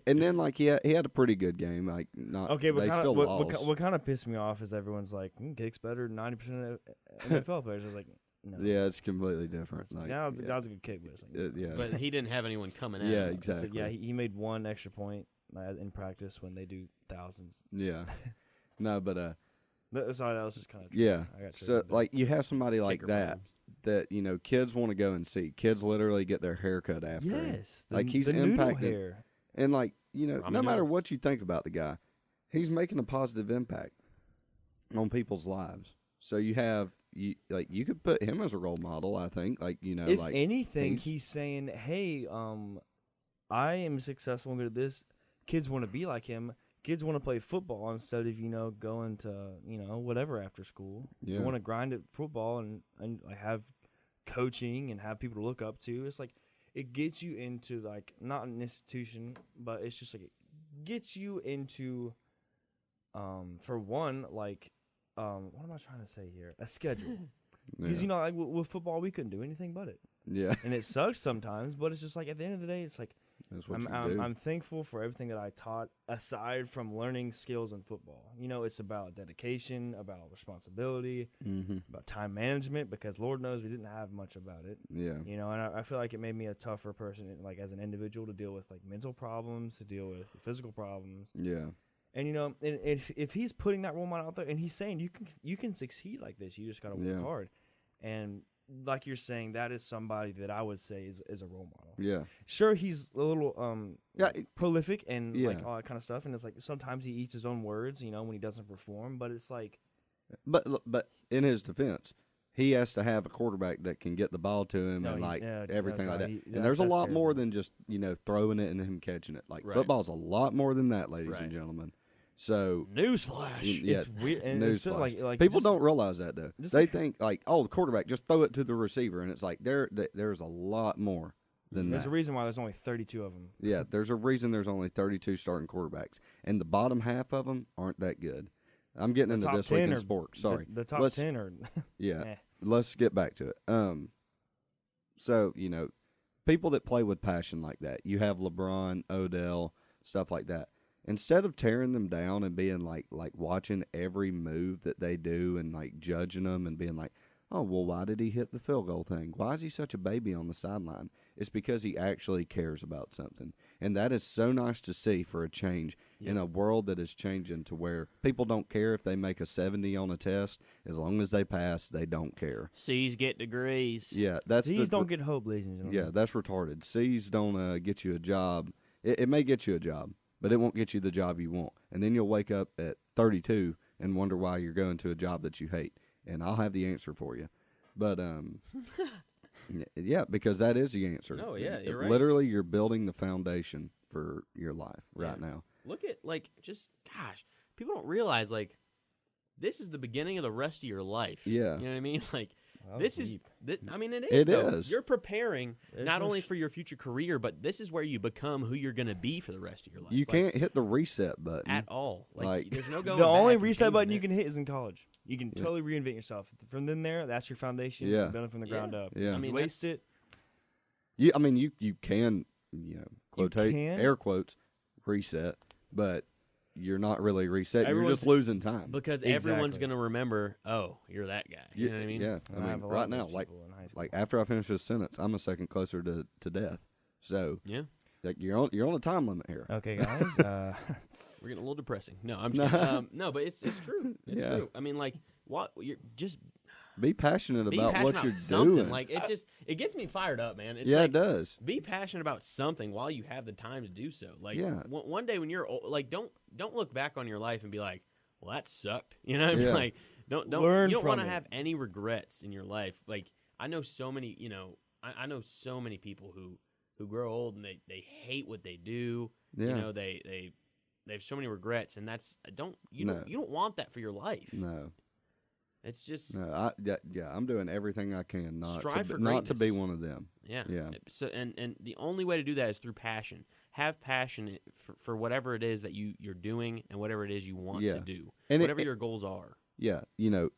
And then he had a pretty good game. Like, not Okay, but they still lost. what kind of pissed me off is everyone's like, kicks better than 90% of NFL players. I was like, no. Yeah, it's completely different. Like, that was a good kick, but it's like, But he didn't have anyone coming at Yeah, him. exactly. So, he made one extra point in practice when they do thousands. Yeah. No, but Sorry, that was just kind of yeah. I got So triggered, but- like you have somebody like Kicker that problems. that kids want to go and see. Kids literally get their hair cut after him. yes, Like, he's the noodle impacting- hair. And no Ramen matter noodles. what you think about the guy, he's making a positive impact on people's lives. So you could put him as a role model, I think. If like anything, he's saying, "Hey, I am successful and good at this. Kids want to be like him. Kids want to play football instead of going to whatever after school. Yeah. They want to grind at football and like have coaching and have people to look up to. It's like it gets you into like not an institution, but it's just like it gets you into for one like what am I trying to say here? A schedule. Because like with football, we couldn't do anything but it. Yeah. And it sucks sometimes, but it's just like at the end of the day, it's like That's what I'm thankful for everything that I taught aside from learning skills in football. It's about dedication, about responsibility, about time management, because Lord knows we didn't have much about it. Yeah. And I feel like it made me a tougher person, like as an individual, to deal with like mental problems, to deal with physical problems. Yeah. And and if he's putting that role model out there, and he's saying you can succeed like this, you just gotta work hard. And like you're saying, that is somebody that I would say is a role model. Yeah. Sure, he's a little prolific and like all that kind of stuff, and it's like sometimes he eats his own words, when he doesn't perform. But it's like, but in his defense, he has to have a quarterback that can get the ball to him everything like that. And there's a lot more than just throwing it and him catching it. Like football's a lot more than that, ladies and gentlemen. So newsflash. Yeah, it's weird. And newsflash. Like people don't realize that though. They think like, oh, the quarterback, just throw it to the receiver, and it's like there's a lot more than there's that. a reason why there's only 32 of them. Yeah, there's a reason there's only 32 starting quarterbacks, and the bottom half of them aren't that good. I'm getting into this week in sports. Sorry, the top 10 are. Yeah, let's get back to it. So people that play with passion like that, you have LeBron, Odell, stuff like that. Instead of tearing them down and being like watching every move that they do and like judging them and being like, oh, well, why did he hit the field goal thing? Why is he such a baby on the sideline? It's because he actually cares about something. And that is so nice to see for a change in a world that is changing to where people don't care if they make a 70 on a test. As long as they pass, they don't care. C's get degrees. Yeah, that's C's don't get hope, ladies and gentlemen. Yeah, that's retarded. C's don't get you a job. It may get you a job, but it won't get you the job you want. And then you'll wake up at 32 and wonder why you're going to a job that you hate. And I'll have the answer for you. But, yeah, because that is the answer. No, yeah, you're right. Literally, you're building the foundation for your life right now. Look at, gosh, people don't realize, this is the beginning of the rest of your life. Yeah. You know what I mean? this is, I mean, it is. It though. is. You're preparing There's not no only for your future career, but this is where you become who you're going to be for the rest of your life. You Like, can't hit the reset button at all. Like there's no going The only back and reset button you changing can hit is in college. You can totally reinvent yourself. From then there, that's your foundation. Yeah. You build it from the ground up. Yeah. If I mean, you waste that's- it. I mean, you can, quotate, can? air quotes, reset, but you're not really resetting. You're Everyone's- just losing time. because everyone's Exactly. going to remember, oh, you're that guy. You know what I mean? Yeah. I And mean, have a lot right of now, those like people in high school. after I finish this sentence, I'm a second closer to death. So, Yeah. like, you're on a time limit here. Okay, guys. We're getting a little depressing. No, I'm just kidding. No, but it's true. It's Yeah. true. I mean, like, what you're just Be passionate be about passionate what about you're something. doing. Like it gets me fired up, man. It's yeah, like, it does. be passionate about something while you have the time to do so. Like, Yeah. one day when you're old, like, don't look back on your life and be like, well, that sucked. You know what I mean? Yeah. Like, don't Learn you don't from want to it. have any regrets in your life. Like, I know so many, I know so many people who grow old and they hate what they do. Yeah. You know, they have so many regrets, and that's you No. don't want that for your life. No. It's just No, I'm doing everything I can not Strive for not to be greatness. one of them. yeah. Yeah. So and the only way to do that is through passion. Have passion for whatever it is that you're doing and whatever it is you want Yeah. to do. And whatever your goals are. Yeah,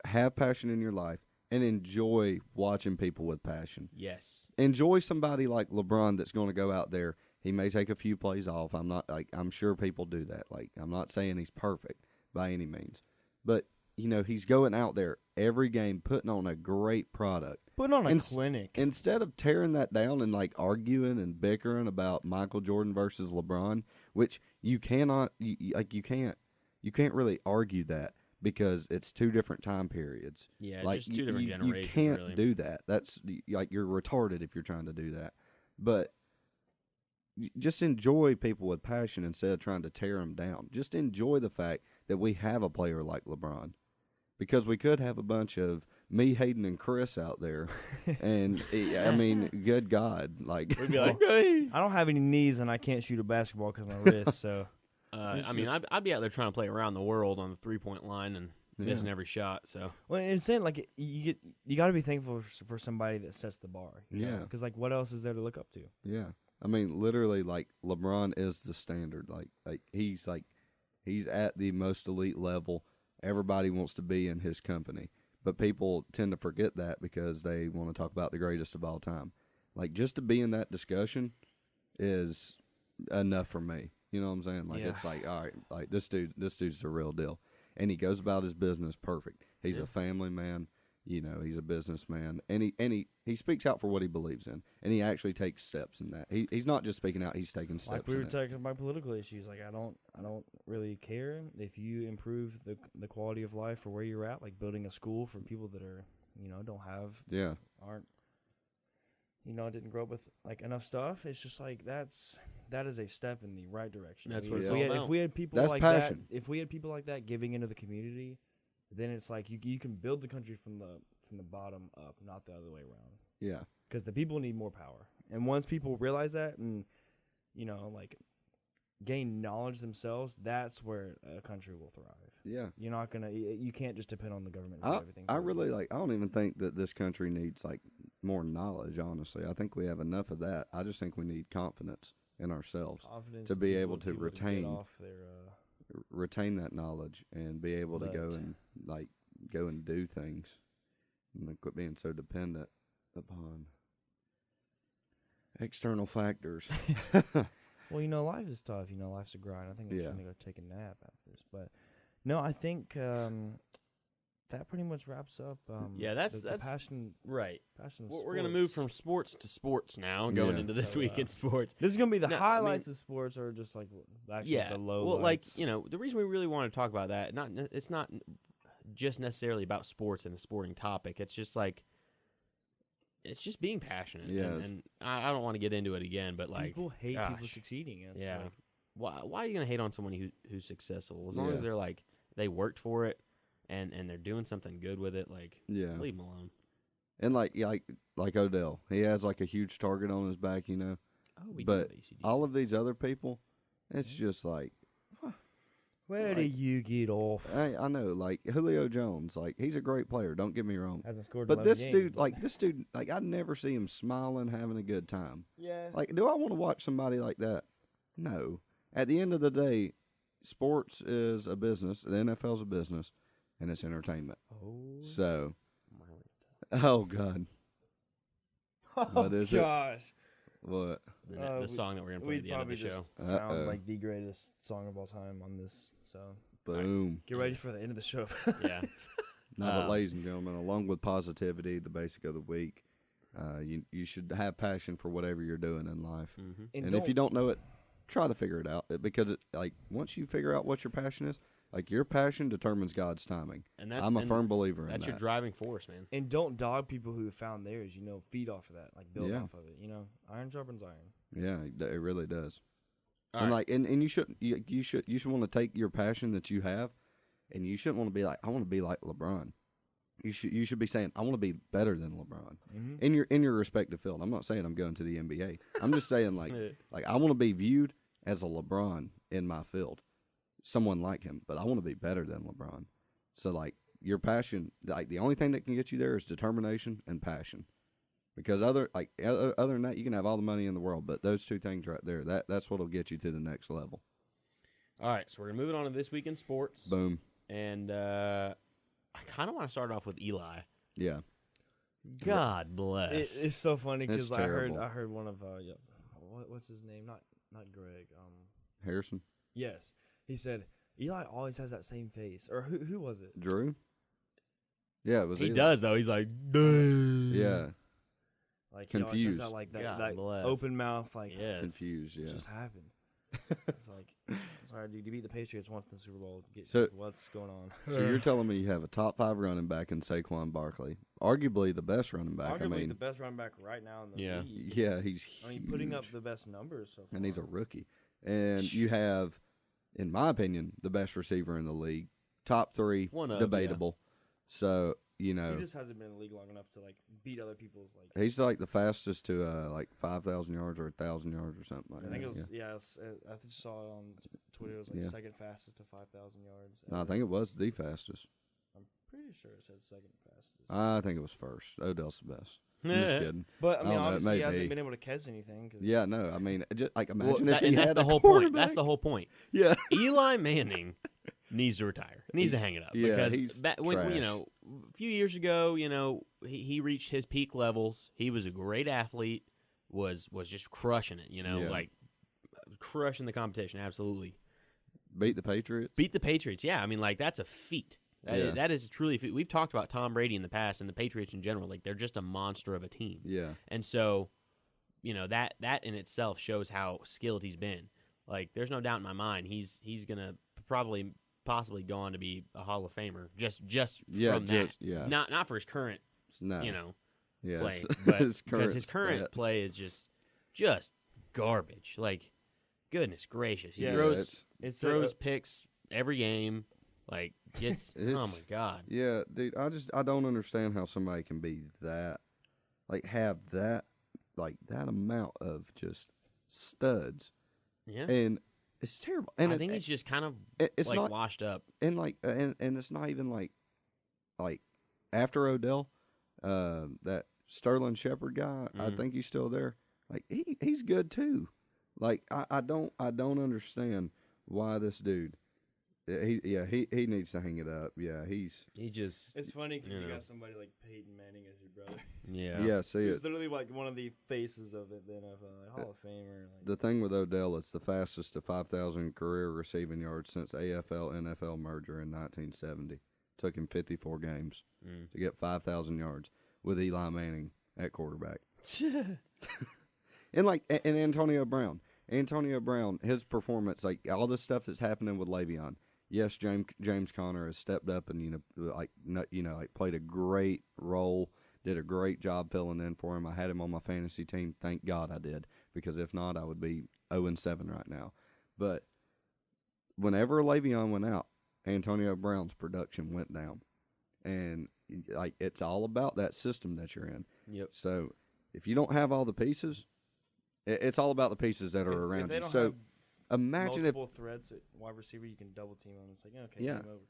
have passion in your life and enjoy watching people with passion. Yes. Enjoy somebody like LeBron that's going to go out there. He may take a few plays off. I'm sure people do that. Like, I'm not saying he's perfect by any means, but he's going out there every game putting on a great product. Putting on a And clinic. Instead of tearing that down and like arguing and bickering about Michael Jordan versus LeBron, which you cannot, you can't really argue that because it's two different time periods. Yeah, Like just two different generations. You can't really. do that. That's like you're retarded if you're trying to do that. But just enjoy people with passion instead of trying to tear them down. Just enjoy the fact that we have a player like LeBron, because we could have a bunch of me, Hayden, and Chris out there, and I mean, good God, like We'd be like, I don't have any knees and I can't shoot a basketball because of my wrist. So I mean, I'd be out there trying to play around the world on the 3-point line and missing every shot. So well, and saying like you got to be thankful for somebody that sets the bar. Yeah. Because like what else is there to look up to? yeah. I mean, literally, like LeBron is the standard. Like he's at the most elite level. Everybody wants to be in his company, but people tend to forget that because they want to talk about the greatest of all time. Like, just to be in that discussion is enough for me. You know what I'm saying? Like, It's like, all right, like this dude's the real deal, and he goes about his business perfect. He's a family man. He's a businessman, and he speaks out for what he believes in, and he actually takes steps in that. He's not just speaking out; he's taking steps. Like we were in it. talking about political issues. Like I don't really care if you improve the quality of life for where you're at. Like building a school for people that are don't have aren't didn't grow up with like enough stuff. It's just like that is a step in the right direction. That's If what it's we all had- about. If we had people That's like passion. that, if we had people like that giving into the community, then it's like you can build the country from the bottom up, not the other way around. Yeah, Because the people need more power, and once people realize that, and like gain knowledge themselves, that's where a country will thrive. yeah. You're not gonna. You can't just depend on the government for everything. I really like. I don't even think that this country needs like more knowledge. Honestly, I think we have enough of that. I just think we need confidence in ourselves confidence to be in able to people get retain off their. retain that knowledge and be able to go But- and go and do things, and quit being so dependent upon external factors. Well, life is tough. Life's a grind. I think I'm Yeah. just gonna go take a nap after this. But no, I think that pretty much wraps up. Yeah, that's passion. right. Passion. Of We're going to move from sports. sports to sports now, going Yeah. into this So, week in sports. This is gonna be the No, I highlights mean- of sports, or just like actually Yeah, the low. well, the reason we really want to talk about that, it's not just necessarily about sports and a sporting topic. It's just like, it's just being passionate. Yeah, and I don't want to get into it again, but like, people hate people gosh. succeeding. It's yeah, like, why are you gonna hate on someone who's successful? As long Yeah. as they're like they worked for it and they're doing something good with it, like Yeah, leave them alone. and like Odell, he has like a huge target on his back, Oh, we But do AC/DC. all of these other people, it's just like, Where do you get off? I know, like Julio Jones, like he's a great player. Don't get me wrong. Hasn't scored. But 11 this games, dude, but- like I never see him smiling, having a good time. Yeah. Like, do I want to watch somebody like that? No. At the end of the day, sports is a business. The NFL's a business, and it's entertainment. Oh. So, oh God, What is it? gosh. what? The song that we're gonna play at the end of the show. Sound like the greatest song of all time on this. So Boom. get ready for the end of the show. Yeah. No, but ladies and gentlemen, along with positivity, the basic of the week, you should have passion for whatever you're doing in life. Mm-hmm. And if you don't know it, try to figure it out, because once you figure out what your passion is, like your passion determines God's timing. And I'm a firm believer in that. That's your driving force, man. And don't dog people who have found theirs. Feed off of that, like build Yeah. off of it. Iron sharpens iron. Yeah, it really does. All And right. and you should want to take your passion that you have, and you shouldn't want to be like, I want to be like LeBron. You should be saying, I want to be better than LeBron in your respective field. I'm not saying I'm going to the NBA. I'm just saying like I want to be viewed as a LeBron in my field, someone like him, but I want to be better than LeBron. So like your passion, like the only thing that can get you there is determination and passion. Because other than that, you can have all the money in the world, but those two things right there, that's what'll get you to the next level. All right, so we're gonna move on to this week in sports. Boom. And I kind of want to start off with Eli. Yeah. God bless. It's so funny because It's I heard terrible. one of what's his name? Not Greg. Harrison. Yes, he said Eli always has that same face. Or who was it? Drew. Yeah, it was. He Eli. does though. He's like, duh. Yeah. Like he always has Confused. that like God that bless. open mouth. Like Yes. Confused. it Yeah. just happened. It's like, sorry, dude, you beat the Patriots once in the Super Bowl. So- What's going on? So you're telling me you have a top 5 running back in Saquon Barkley, arguably the best running back. Arguably the best running back right now in the Yeah. league. Yeah, he's putting up huge. the best numbers so far. and he's a rookie. And you have, in my opinion, the best receiver in the league. Top 3, One of, debatable. So, He just hasn't been in the league long enough to like beat other people's like. he's like the fastest to like 5,000 yards or 1,000 yards or something like I that. think it was yeah. I just saw it on Twitter. It was like Yeah. second fastest to 5,000 yards. No, I think it was the fastest. I'm pretty sure it said second fastest. I think it was first. Odell's the best. I'm just kidding. But I I mean, don't know, it obviously, may he hasn't be. been able to catch anything. 'Cause Yeah, no, I mean, just like Well, imagine if he and that's had the a whole point. quarterback. That's the whole point. Yeah. Eli Manning needs to retire. Needs to hang it up. Yeah, because he's when trash. a few years ago, he reached his peak levels. He was a great athlete. Was just crushing it. Yeah. Like crushing the competition. Absolutely. Beat the Patriots. Beat the Patriots. Yeah, I mean, like that's a feat. Yeah. That is truly a feat. We've talked about Tom Brady in the past and the Patriots in general. Like they're just a monster of a team. Yeah. And so, that in itself shows how skilled he's been. Like there's no doubt in my mind he's gonna possibly go on to be a Hall of Famer. Just from that. Yeah. Not for his current No. Yeah. play, it's- but his because his current stat. play is just garbage. Like goodness gracious, he Yeah, throws it's throws picks every game. Like gets oh my god. Yeah, dude, I don't understand how somebody can be that, like have that, like that amount of just studs, Yeah, and it's terrible. And I think he's just kind of it's like not, washed up. and like, and it's not even like after Odell, that Sterling Shepard guy. I think he's still there. Like he's good too. Like I don't understand why this dude. He needs to hang it up. Yeah, He just It's funny because you know. got somebody like Peyton Manning as your brother. yeah. see He's it. literally like one of the faces of the NFL, like Hall of Famer. Like, The thing with Odell, it's the fastest to 5,000 career receiving yards since AFL NFL merger in 1970. Took him 54 games to get 5,000 yards with Eli Manning at quarterback. And Antonio Brown. Antonio Brown, his performance, like all this stuff that's happening with Le'Veon. Yes, James Conner has stepped up and played a great role, did a great job filling in for him. I had him on my fantasy team. Thank God I did, because if not, I would be 0-7 right now. But whenever Le'Veon went out, Antonio Brown's production went down, and like it's all about that system that you're in. Yep. So if you don't have all the pieces, it's all about the pieces that are around if they you. don't So have imagine if multiple threats at wide receiver, you can double team them. It's like, okay, Yeah. game over.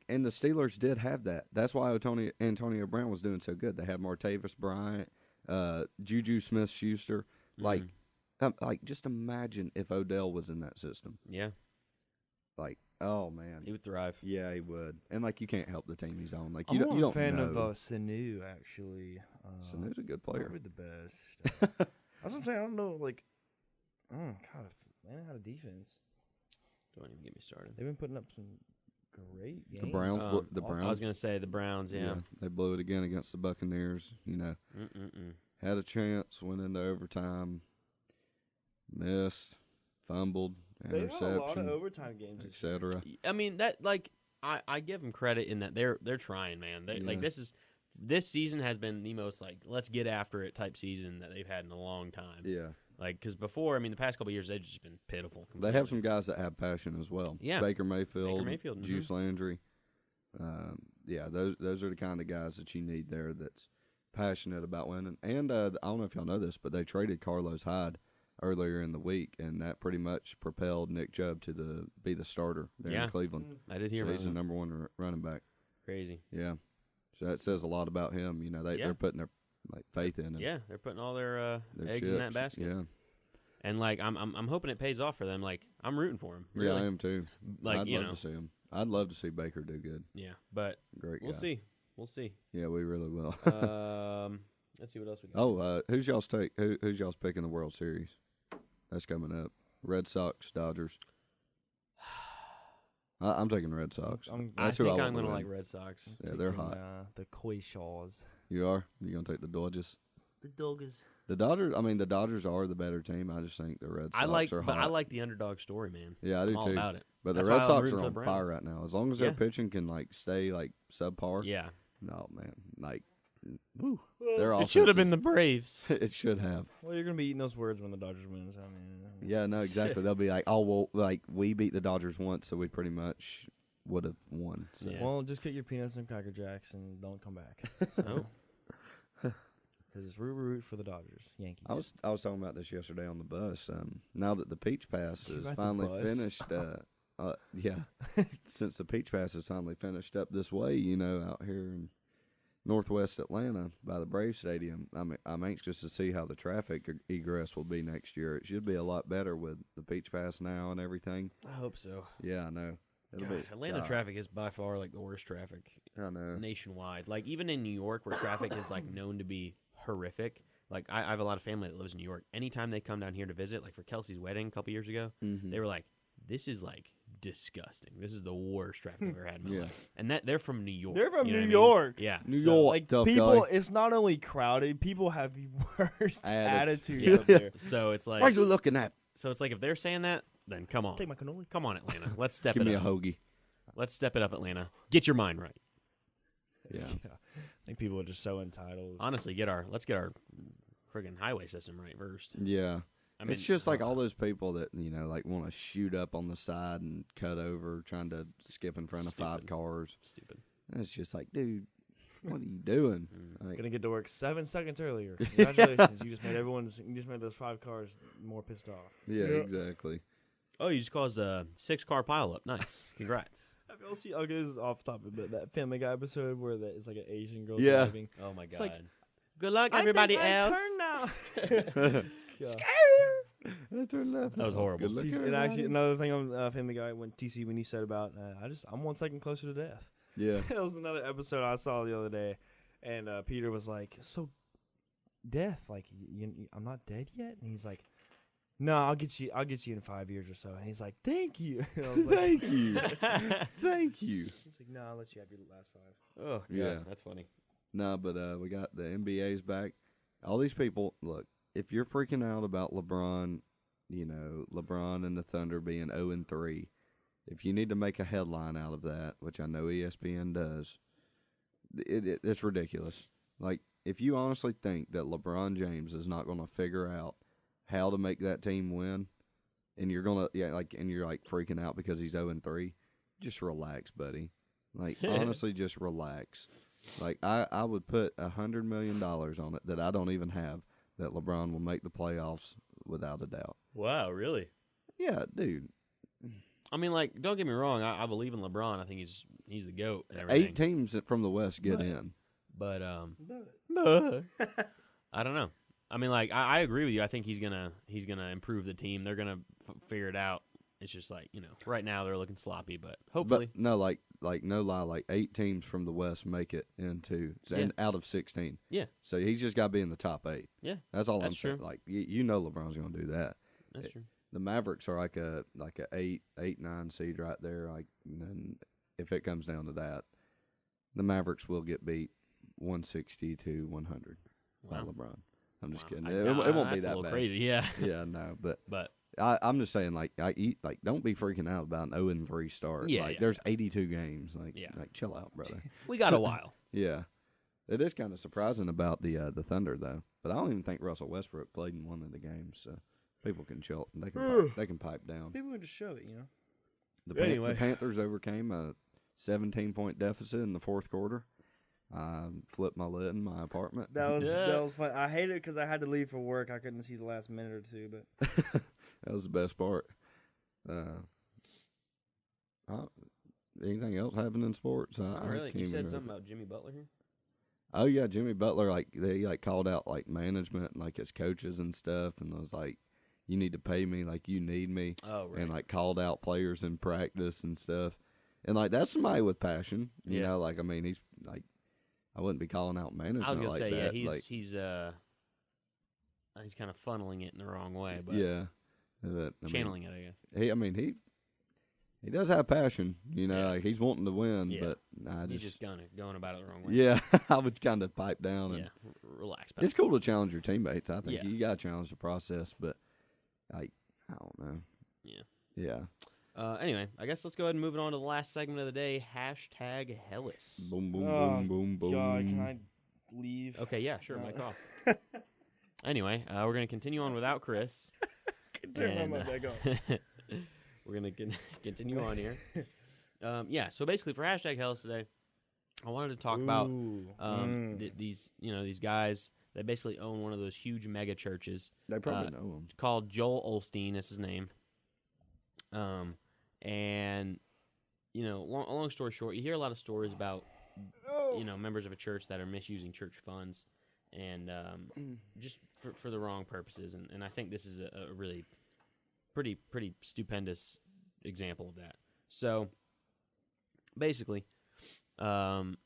And the Steelers did have that. That's why Antonio Brown was doing so good. They had Martavis Bryant, Juju Smith-Schuster. Like just imagine if Odell was in that system. Yeah. Like, oh man, He would thrive. yeah, he would. And like, you can't help the team he's on. Like, I'm you more don't a fan know. of Sanu, actually. Sanu's a good player. Probably the best. That's what I'm saying. I don't know, like, God, Atlanta had a defense. Don't even get me started. They've been putting up some great games. The Browns, the I Browns. was gonna say the Browns. Yeah. They blew it again against the Buccaneers. You know, had a chance, went into overtime, missed, fumbled, They had a lot of interception, overtime games. etc. I mean that I give them credit in that they're trying, man. Like Yeah. this season has been the most like let's get after it type season that they've had in a long time. Yeah, Like because before, I mean, the past couple of years they've just been pitiful. they have some guys that have passion as well. Yeah. Baker Mayfield, mhm. Juice Landry. Yeah, those are the kind of guys that you need there. That's passionate about winning. And I don't know if y'all know this, but they traded Carlos Hyde earlier in the week, and that pretty much propelled Nick Chubb to be the starter there Yeah. in Cleveland. I did hear So about he's the that. number one running back. Crazy. Yeah, so that says a lot about him. You know, they're putting their faith in him. Yeah, they're putting all their Their eggs in that chips. basket. Yeah, And like I'm hoping it pays off for them. Like I'm rooting for them. yeah, I am too. Like I'd you love know. to see him. I'd love to see Baker do good. Yeah, but Great guy. we'll see. We'll see. Yeah, we really will. Let's see what else we got. Oh, who's y'all's pick in the World Series? That's coming up. Red Sox, Dodgers. I'm taking Red Sox. I That's who think I I'm want to gonna win. like Red Sox. Yeah, they're hot. The Quayshaws. You are? You gonna take the Dodgers? The Dodgers. The Dodgers. I mean, the Dodgers are the better team. I just think the Red Sox are hot. But I like the underdog story, man. Yeah, I do I'm all too. about it. But That's the why Red I'm Sox rooting are for on the fire Browns. right now. As long as their Yeah. pitching can like stay like subpar. Yeah, No, man. Like, woo. Their it should have been the offenses- Braves. It should have. Well, you're gonna be eating those words when the Dodgers win. I mean, Yeah, no, exactly. They'll be like, oh, well, like, we beat the Dodgers once, so we pretty much would have won. So. Yeah. Well, just get your peanuts and Cracker Jacks and don't come back. Oh. Because it's root for the Dodgers, Yankees. I was talking about this yesterday on the bus. Now that the Peach Pass You is got the finally bus? finished, since the Peach Pass is finally finished up this way, you know, out here in northwest Atlanta by the Braves Stadium, I'm anxious to see how the traffic egress will be next year. It should be a lot better with the Peach Pass now and everything. I hope so. Yeah, I know. It'll God, be Atlanta God, traffic is by far like the worst traffic I know. nationwide. Like even in New York, where traffic is like known to be horrific. Like I have a lot of family that lives in New York. Anytime they come down here to visit, like for Kelsey's wedding a couple years ago, Mhm. they were like, "This is like disgusting. This is the worst traffic I've ever had in my Yeah. life." And they're from New York. They're from you know New what I mean? York. Yeah, New so- York. Like Tough people, guy. it's not only crowded. People have the worst Attitude. attitude up there. So it's What are like, you looking at? so it's like if they're saying that, then come on, Take my cannoli. come on, Atlanta. Let's step Give it me a up. hoagie. Let's step it up, Atlanta. Get your mind right. Yeah. I think people are just so entitled. Honestly, let's get our friggin' highway system right first. Yeah. I mean, It's just like all those people that, you know, like want to shoot up on the side and cut over, trying to skip in front of 5 Stupid. cars. Stupid. And it's just like, dude, what are you doing? Like, Gonna get to work 7 seconds earlier. Congratulations, you just made those 5 cars more pissed off. yeah, Yeah. exactly. Oh, you just caused a 6-car pileup. Nice. Congrats. Have you all seen? Okay, this is off topic, but that Family Guy episode where it's like an Asian girl Yeah. driving. Oh my It's god. like, Good luck, everybody else. Turn now. God. I turned left. That was horrible. Good luck, And actually, everybody. another thing on Family Guy when he said about I'm 1 second closer to death. Yeah. That was another episode I saw the other day, and Peter was like, "So, death? Like, I'm not dead yet?" And he's like, "No, I'll get you in 5 years or so." And he's like, "Thank you." And I was like, Thank you. Thank you. He's like, "No, I'll let you have your last 5." Oh, God. Yeah. That's funny. No, but we got the NBA's back. All these people, look, if you're freaking out about LeBron, you know, LeBron and the Thunder being 0-3, if you need to make a headline out of that, which I know ESPN does, it's ridiculous. Like, if you honestly think that LeBron James is not going to figure out how to make that team win, and you're freaking out because he's 0-3, just relax, buddy. Like, honestly, just relax. Like, I would put $100 million on it that I don't even have, that LeBron will make the playoffs without a doubt. Wow, really? Yeah, dude. I mean, like, don't get me wrong. I believe in LeBron. I think he's the GOAT and everything. 8 teams from the West get in. But I don't know. I mean, like, I agree with you. I think he's gonna improve the team. They're gonna figure it out. It's just like, right now they're looking sloppy, but hopefully. But no, like no lie, like 8 teams from the West make it into and out of 16. Yeah. So he's just got to be in the top 8. Yeah. That's all I'm true. saying. Like LeBron's going to do that. That's true. The Mavericks are like a 8-9 seed right there. Like, and if it comes down to that, the Mavericks will get beat 160 to 100 by LeBron. I'm just kidding. It won't be that a little bad. crazy. Yeah. Yeah, no, but but. I'm just saying, like, don't be freaking out about an 0-3 start. Yeah, like, there's 82 games. Like, chill out, brother. We got a while. Yeah, it is kind of surprising about the Thunder though. But I don't even think Russell Westbrook played in one of the games, so people can chill. They can pipe down. People can just show it, The Panthers overcame a 17-point deficit in the fourth quarter. Flipped my lid in my apartment. That was fun. I hate it because I had to leave for work. I couldn't see the last minute or two, but that was the best part. Anything else happened in sports? Not really. You said something about Jimmy Butler here? Oh yeah, Jimmy Butler. Like they called out like management and like his coaches and stuff, and was like, "You need to pay me. Like you need me." Oh right. And like called out players in practice and stuff, and like that's somebody with passion. You know, like I mean, he's like, I wouldn't be calling out management. I was gonna like say, that. yeah, like, he's kind of funneling it in the wrong way, but channeling it, I guess. He does have passion, like he's wanting to win, but he's just going about it the wrong way. Yeah, I would kind of pipe down and relax. It's cool to challenge your teammates. I think you got to challenge the process, but like I don't know. Yeah. Anyway, I guess let's go ahead and move it on to the last segment of the day. Hashtag Hellis. Boom, boom, boom, boom, boom. God, can I leave? Okay, yeah, sure, mic off. Anyway, we're going to continue on without Chris. Turn my mic off. We're going to continue on here. So basically for Hashtag Hellis today, I wanted to talk about these guys that basically own one of those huge mega churches. They probably know him. It's called Joel Osteen, is his name. And long story short, you hear a lot of stories about members of a church that are misusing church funds and just for the wrong purposes, and I think this is a really pretty stupendous example of that. So basically, Joel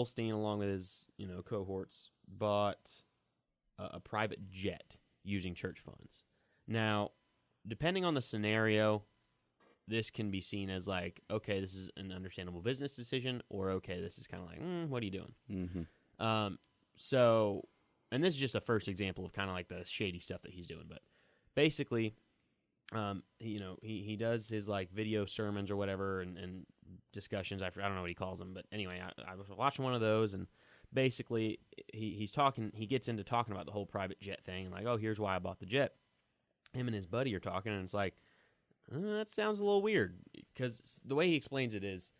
Osteen, along with his cohorts, bought a private jet using church funds. Now, depending on the scenario, this can be seen as like, okay, this is an understandable business decision, or okay, this is kind of like, what are you doing? Mm-hmm. So, and this is just a first example of kind of like the shady stuff that he's doing. But basically, he does his like video sermons or whatever and discussions. I don't know what he calls them, but anyway, I was watching one of those, and basically he gets into talking about the whole private jet thing, and like, oh, here's why I bought the jet. Him and his buddy are talking, and it's like, that sounds a little weird, because the way he explains it is,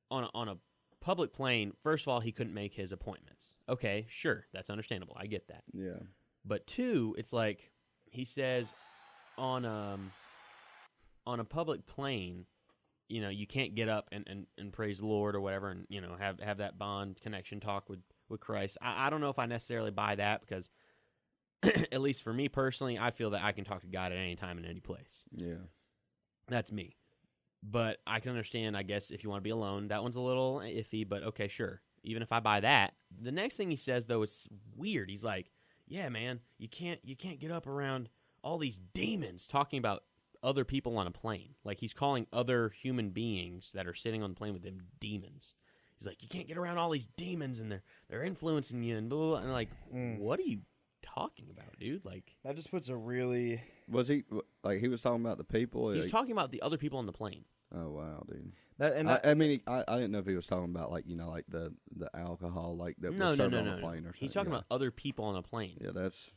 on a public plane, first of all, he couldn't make his appointments. Okay, sure, that's understandable. I get that. Yeah. But two, it's like, he says, on a public plane, you can't get up and praise the Lord or whatever, and have that bond connection talk with Christ. I don't know if I necessarily buy that, because at least for me personally, I feel that I can talk to God at any time in any place. Yeah. That's me. But I can understand, I guess, if you want to be alone, that one's a little iffy, but okay, sure. Even if I buy that, the next thing he says, though, is weird. He's like, yeah, man, you can't get up around all these demons, talking about other people on a plane. Like, he's calling other human beings that are sitting on the plane with him demons. He's like, you can't get around all these demons, and they're influencing you, and blah, blah, blah. And like, what are you talking about, dude? Like, that just puts a really... Was he, like, he was talking about the people? He was talking about the other people on the plane. Oh, wow, dude. I didn't know if he was talking about, like, like the alcohol, like, that was served on the plane or something. He's talking about other people on the plane. Yeah, that's...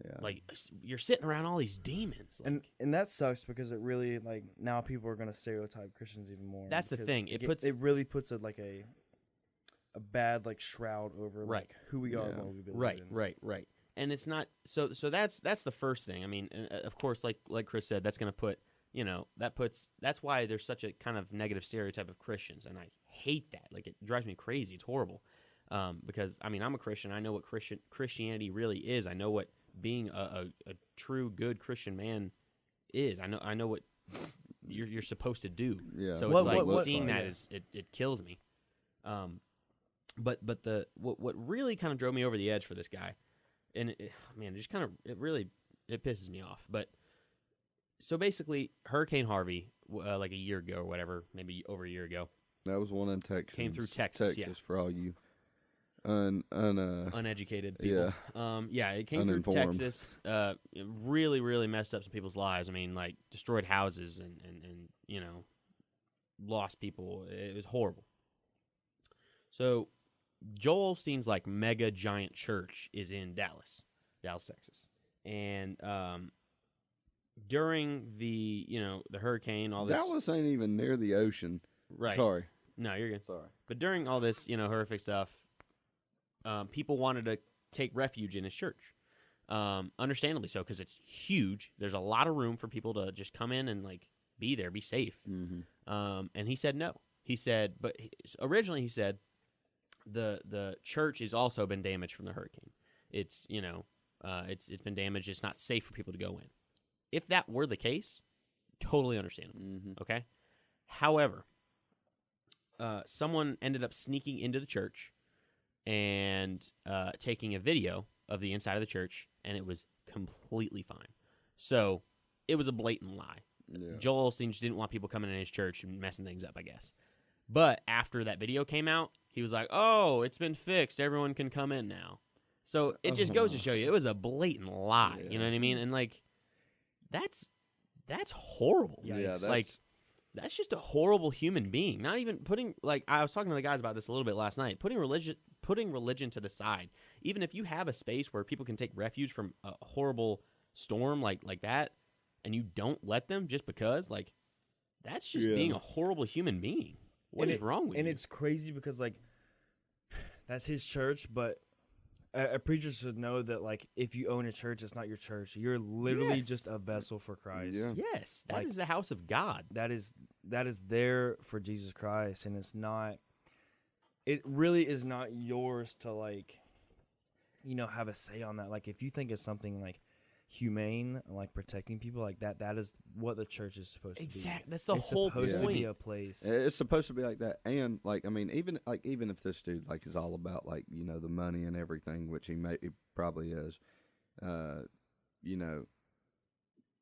Yeah. Like, you're sitting around all these demons. Like, and that sucks, because it really, like, now people are going to stereotype Christians even more. That's the thing. It really puts a bad, like, shroud over, like, who we are and what we believe in. Right. and it's not so that's the first thing. I mean, of course, like Chris said, that's going to put, that's why there's such a kind of negative stereotype of Christians, and I hate that. Like, it drives me crazy. It's horrible. Because I mean, I'm a Christian. I know what Christianity really is. I know what being a true good Christian man is. I know what you're supposed to do. Yeah. So it's seeing that is it kills me. But what really kind of drove me over the edge for this guy, and it pisses me off. But so basically, Hurricane Harvey, like a year ago or whatever, maybe over a year ago, that was one in Texas. Came through Texas. Texas, for all you uneducated people. It came through Texas. It really, really messed up some people's lives. I mean, like, destroyed houses and lost people. It was horrible. So Joel Osteen's like mega giant church is in Dallas, Texas, and during the the hurricane, all this. Dallas ain't even near the ocean. Right. Sorry. No, you're good. Sorry. But during all this, horrific stuff, people wanted to take refuge in his church. Understandably so, because it's huge. There's a lot of room for people to just come in and like be there, be safe. Mm-hmm. And he said no. He said, originally he said the church has also been damaged from the hurricane. It's it's been damaged. It's not safe for people to go in. If that were the case, totally understandable. Mm-hmm. Okay. However, someone ended up sneaking into the church and taking a video of the inside of the church, and it was completely fine. So it was a blatant lie. Yeah. Joel Osteen just didn't want people coming in his church and messing things up, I guess. But after that video came out, he was like, "Oh, it's been fixed. Everyone can come in now." So it just goes to show you, it was a blatant lie. Yeah. You know what I mean? And like, that's horrible. Yeah, That's just a horrible human being. Not even putting, like, I was talking to the guys about this a little bit last night. Putting religion to the side. Even if you have a space where people can take refuge from a horrible storm like that, and you don't let them just because, like, that's just being a horrible human being. What is wrong with you? And it's crazy because, like, that's his church, but a preacher should know that, like, if you own a church, it's not your church. You're literally just a vessel for Christ. Yeah. Yes, that is the house of God. That is there for Jesus Christ, and it's not. It really is not yours to, like, have a say on that. Like, if you think it's something like humane, like protecting people, like that is what the church is supposed to be. Exactly. That's the whole point. It's supposed to be a place. It's supposed to be like that, and like, I mean, even if this dude like is all about like the money and everything, which he probably is,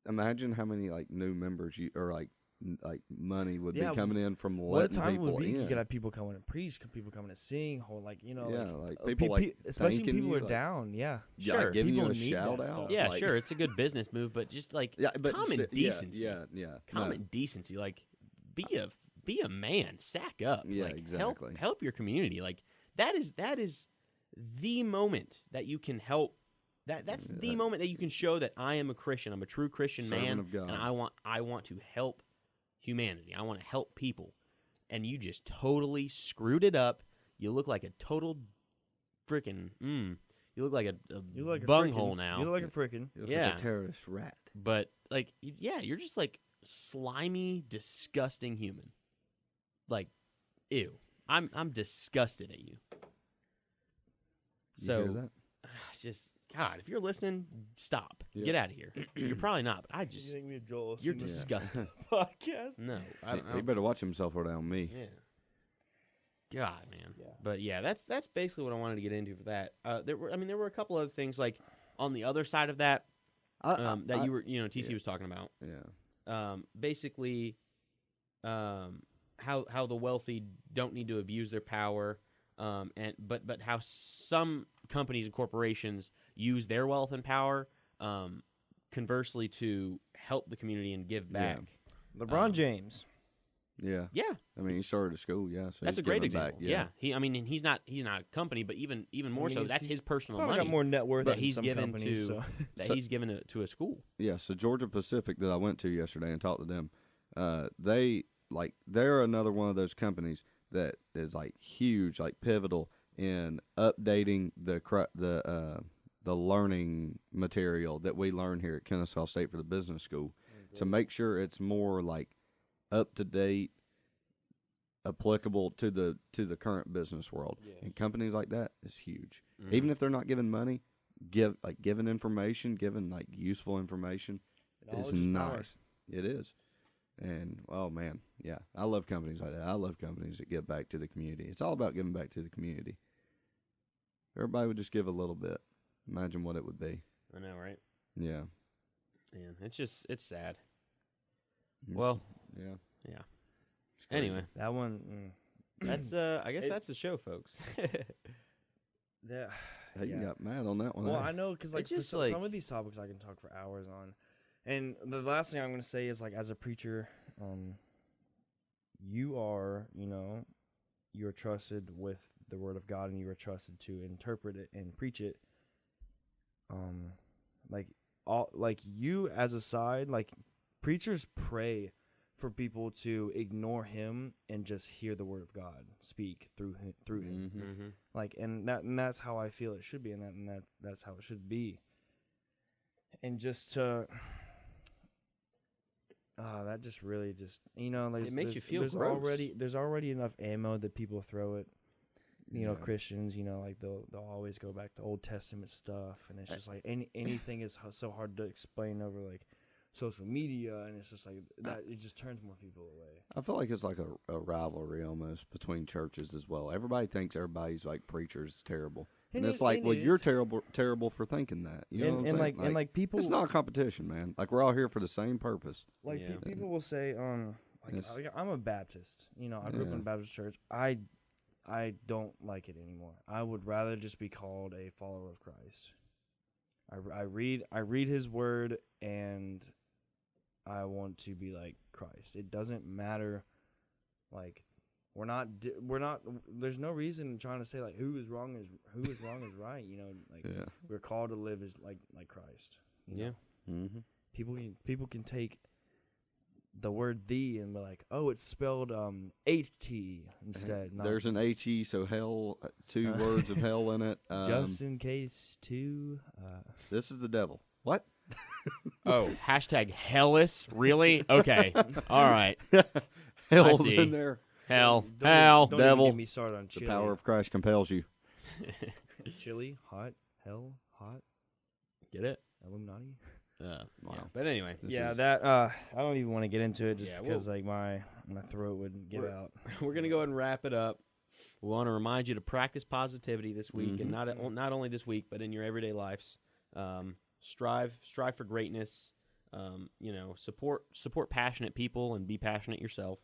imagine how many like new members like money would be coming in from letting people in. You could have people coming to preach, people coming to sing, people especially when people are like, down. Yeah, sure. Giving you a need shout that out. stuff. Yeah, like, sure. It's a good business move, but just like common decency. Yeah. Common decency. Like, be a man. Sack up. Yeah, like, exactly. Help your community. Like, that is the moment that you can help. That's the moment that you can show that I am a Christian. I'm a true Christian man, of God. and I want to help humanity. I want to help people, and you just totally screwed it up. You look like a total freaking. You look like a bunghole now. You look like a frickin'. Like a terrorist rat. But like, you're just like slimy, disgusting human. Like, ew. I'm disgusted at you. So, hear that? Just God, if you're listening, stop. Yeah. Get out of here. You're probably not, but I You just think me and Joel you're Osteen disgusting. podcast? No, He better watch himself around me. Yeah. God, man. Yeah. But yeah, that's basically what I wanted to get into for that. There were a couple other things like on the other side of that you were TC was talking about. Yeah. Basically, how the wealthy don't need to abuse their power, but how some companies and corporations use their wealth and power, conversely, to help the community and give back. Yeah. LeBron James. Yeah. Yeah. I mean, he started a school. Yeah. So That's he's a great giving back, example. Yeah. He's not a company, but even more so, that's his personal Probably money got more net worth that than he's some given companies, to so. he's given to a school. Yeah. So Georgia Pacific that I went to yesterday and talked to them, they're another one of those companies that is like huge, like pivotal in updating the the learning material that we learn here at Kennesaw State for the business school to make sure it's more like up to date, applicable to the current business world. Yeah. And companies like that is huge. Mhm. Even if they're not giving money, giving information, giving like useful information is nice. It is. And oh man, yeah, I love companies like that. I love companies that give back to the community. It's all about giving back to the community. Everybody would just give a little bit. Imagine what it would be. I know, right? Yeah. Man, it's sad. Well, yeah. Yeah. Anyway, That one. that's I guess that's the show, folks. Yeah. Hey, you got mad on that one. Well, eh? I know because It's for just some of these topics I can talk for hours on, and the last thing I'm going to say is like as a preacher, you are you're trusted with the word of God, and you are trusted to interpret it and preach it. Like you as a side, like preachers pray for people to ignore him and just hear the word of God speak through him. Mm-hmm. Like, and that's how I feel it should be, and that's how it should be. And just to, that just really just like It makes you feel there's gross. already enough ammo that people throw at Yeah. Christians. Like they'll always go back to Old Testament stuff, and it's just like anything is so hard to explain over like social media, and it's just like that. It just turns more people away. I feel like it's like a rivalry almost between churches as well. Everybody thinks everybody's like preachers is terrible. And it's like, well, you're terrible for thinking that. You know what I'm saying? And like people, it's not a competition, man. Like we're all here for the same purpose. like Yeah. people will say, Yes. I'm a Baptist. I grew up in a Baptist church. I don't like it anymore. I would rather just be called a follower of Christ. I read His Word, and I want to be like Christ. It doesn't matter, like we're not. There's no reason trying to say like who is wrong is right. Like Yeah. we're called to live as like Christ. Yeah. Mm-hmm. People can take the word "the" and be like, oh, it's spelled H-T instead. not There's an H-E, so hell, two words of hell in it. just in case too. This is the devil. What? Oh, hashtag Hellis? Really? Okay. All right. Hell's see. in there. Hell. Don't Hell. even devil. get me started on The chili. power of Christ compels you. Chili, hot, hell, hot, Get it? Illuminati. Wow. Wow. But anyway. This Yeah, is- that I don't even want to get into it just Yeah, because like my throat would give We're- out. We're going to go ahead and wrap it up. We want to remind you to practice positivity this week, and not only this week, but in your everyday lives. Strive for greatness. Support passionate people and be passionate yourself.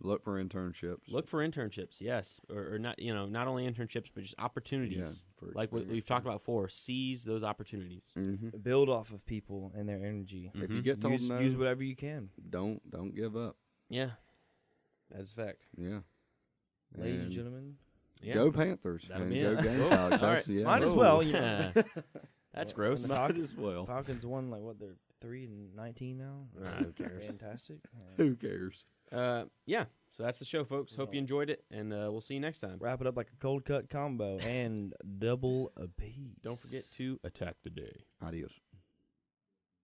Look for internships. Look for internships, yes, or not. Not only internships, but just opportunities. for Like what we've talked about before. Seize those opportunities. Mm-hmm. Build off of people and their energy. If Mhm. you get told Use, no, use whatever you can. don't give up. Yeah, that's a fact. Yeah. Ladies and And gentlemen. Yeah. Go Panthers That'll and be go it. Gamecocks. All That's- right. yeah. Might as Whoa. well, That's When gross. the Might as well. Falcons won like what, they're 3-19 now. Who cares? Fantastic. Who cares? Yeah. So that's the show, folks. Hope you enjoyed it, and we'll see you next time. Wrap it up like a cold cut combo and double a P. Don't forget to attack the day. Adios.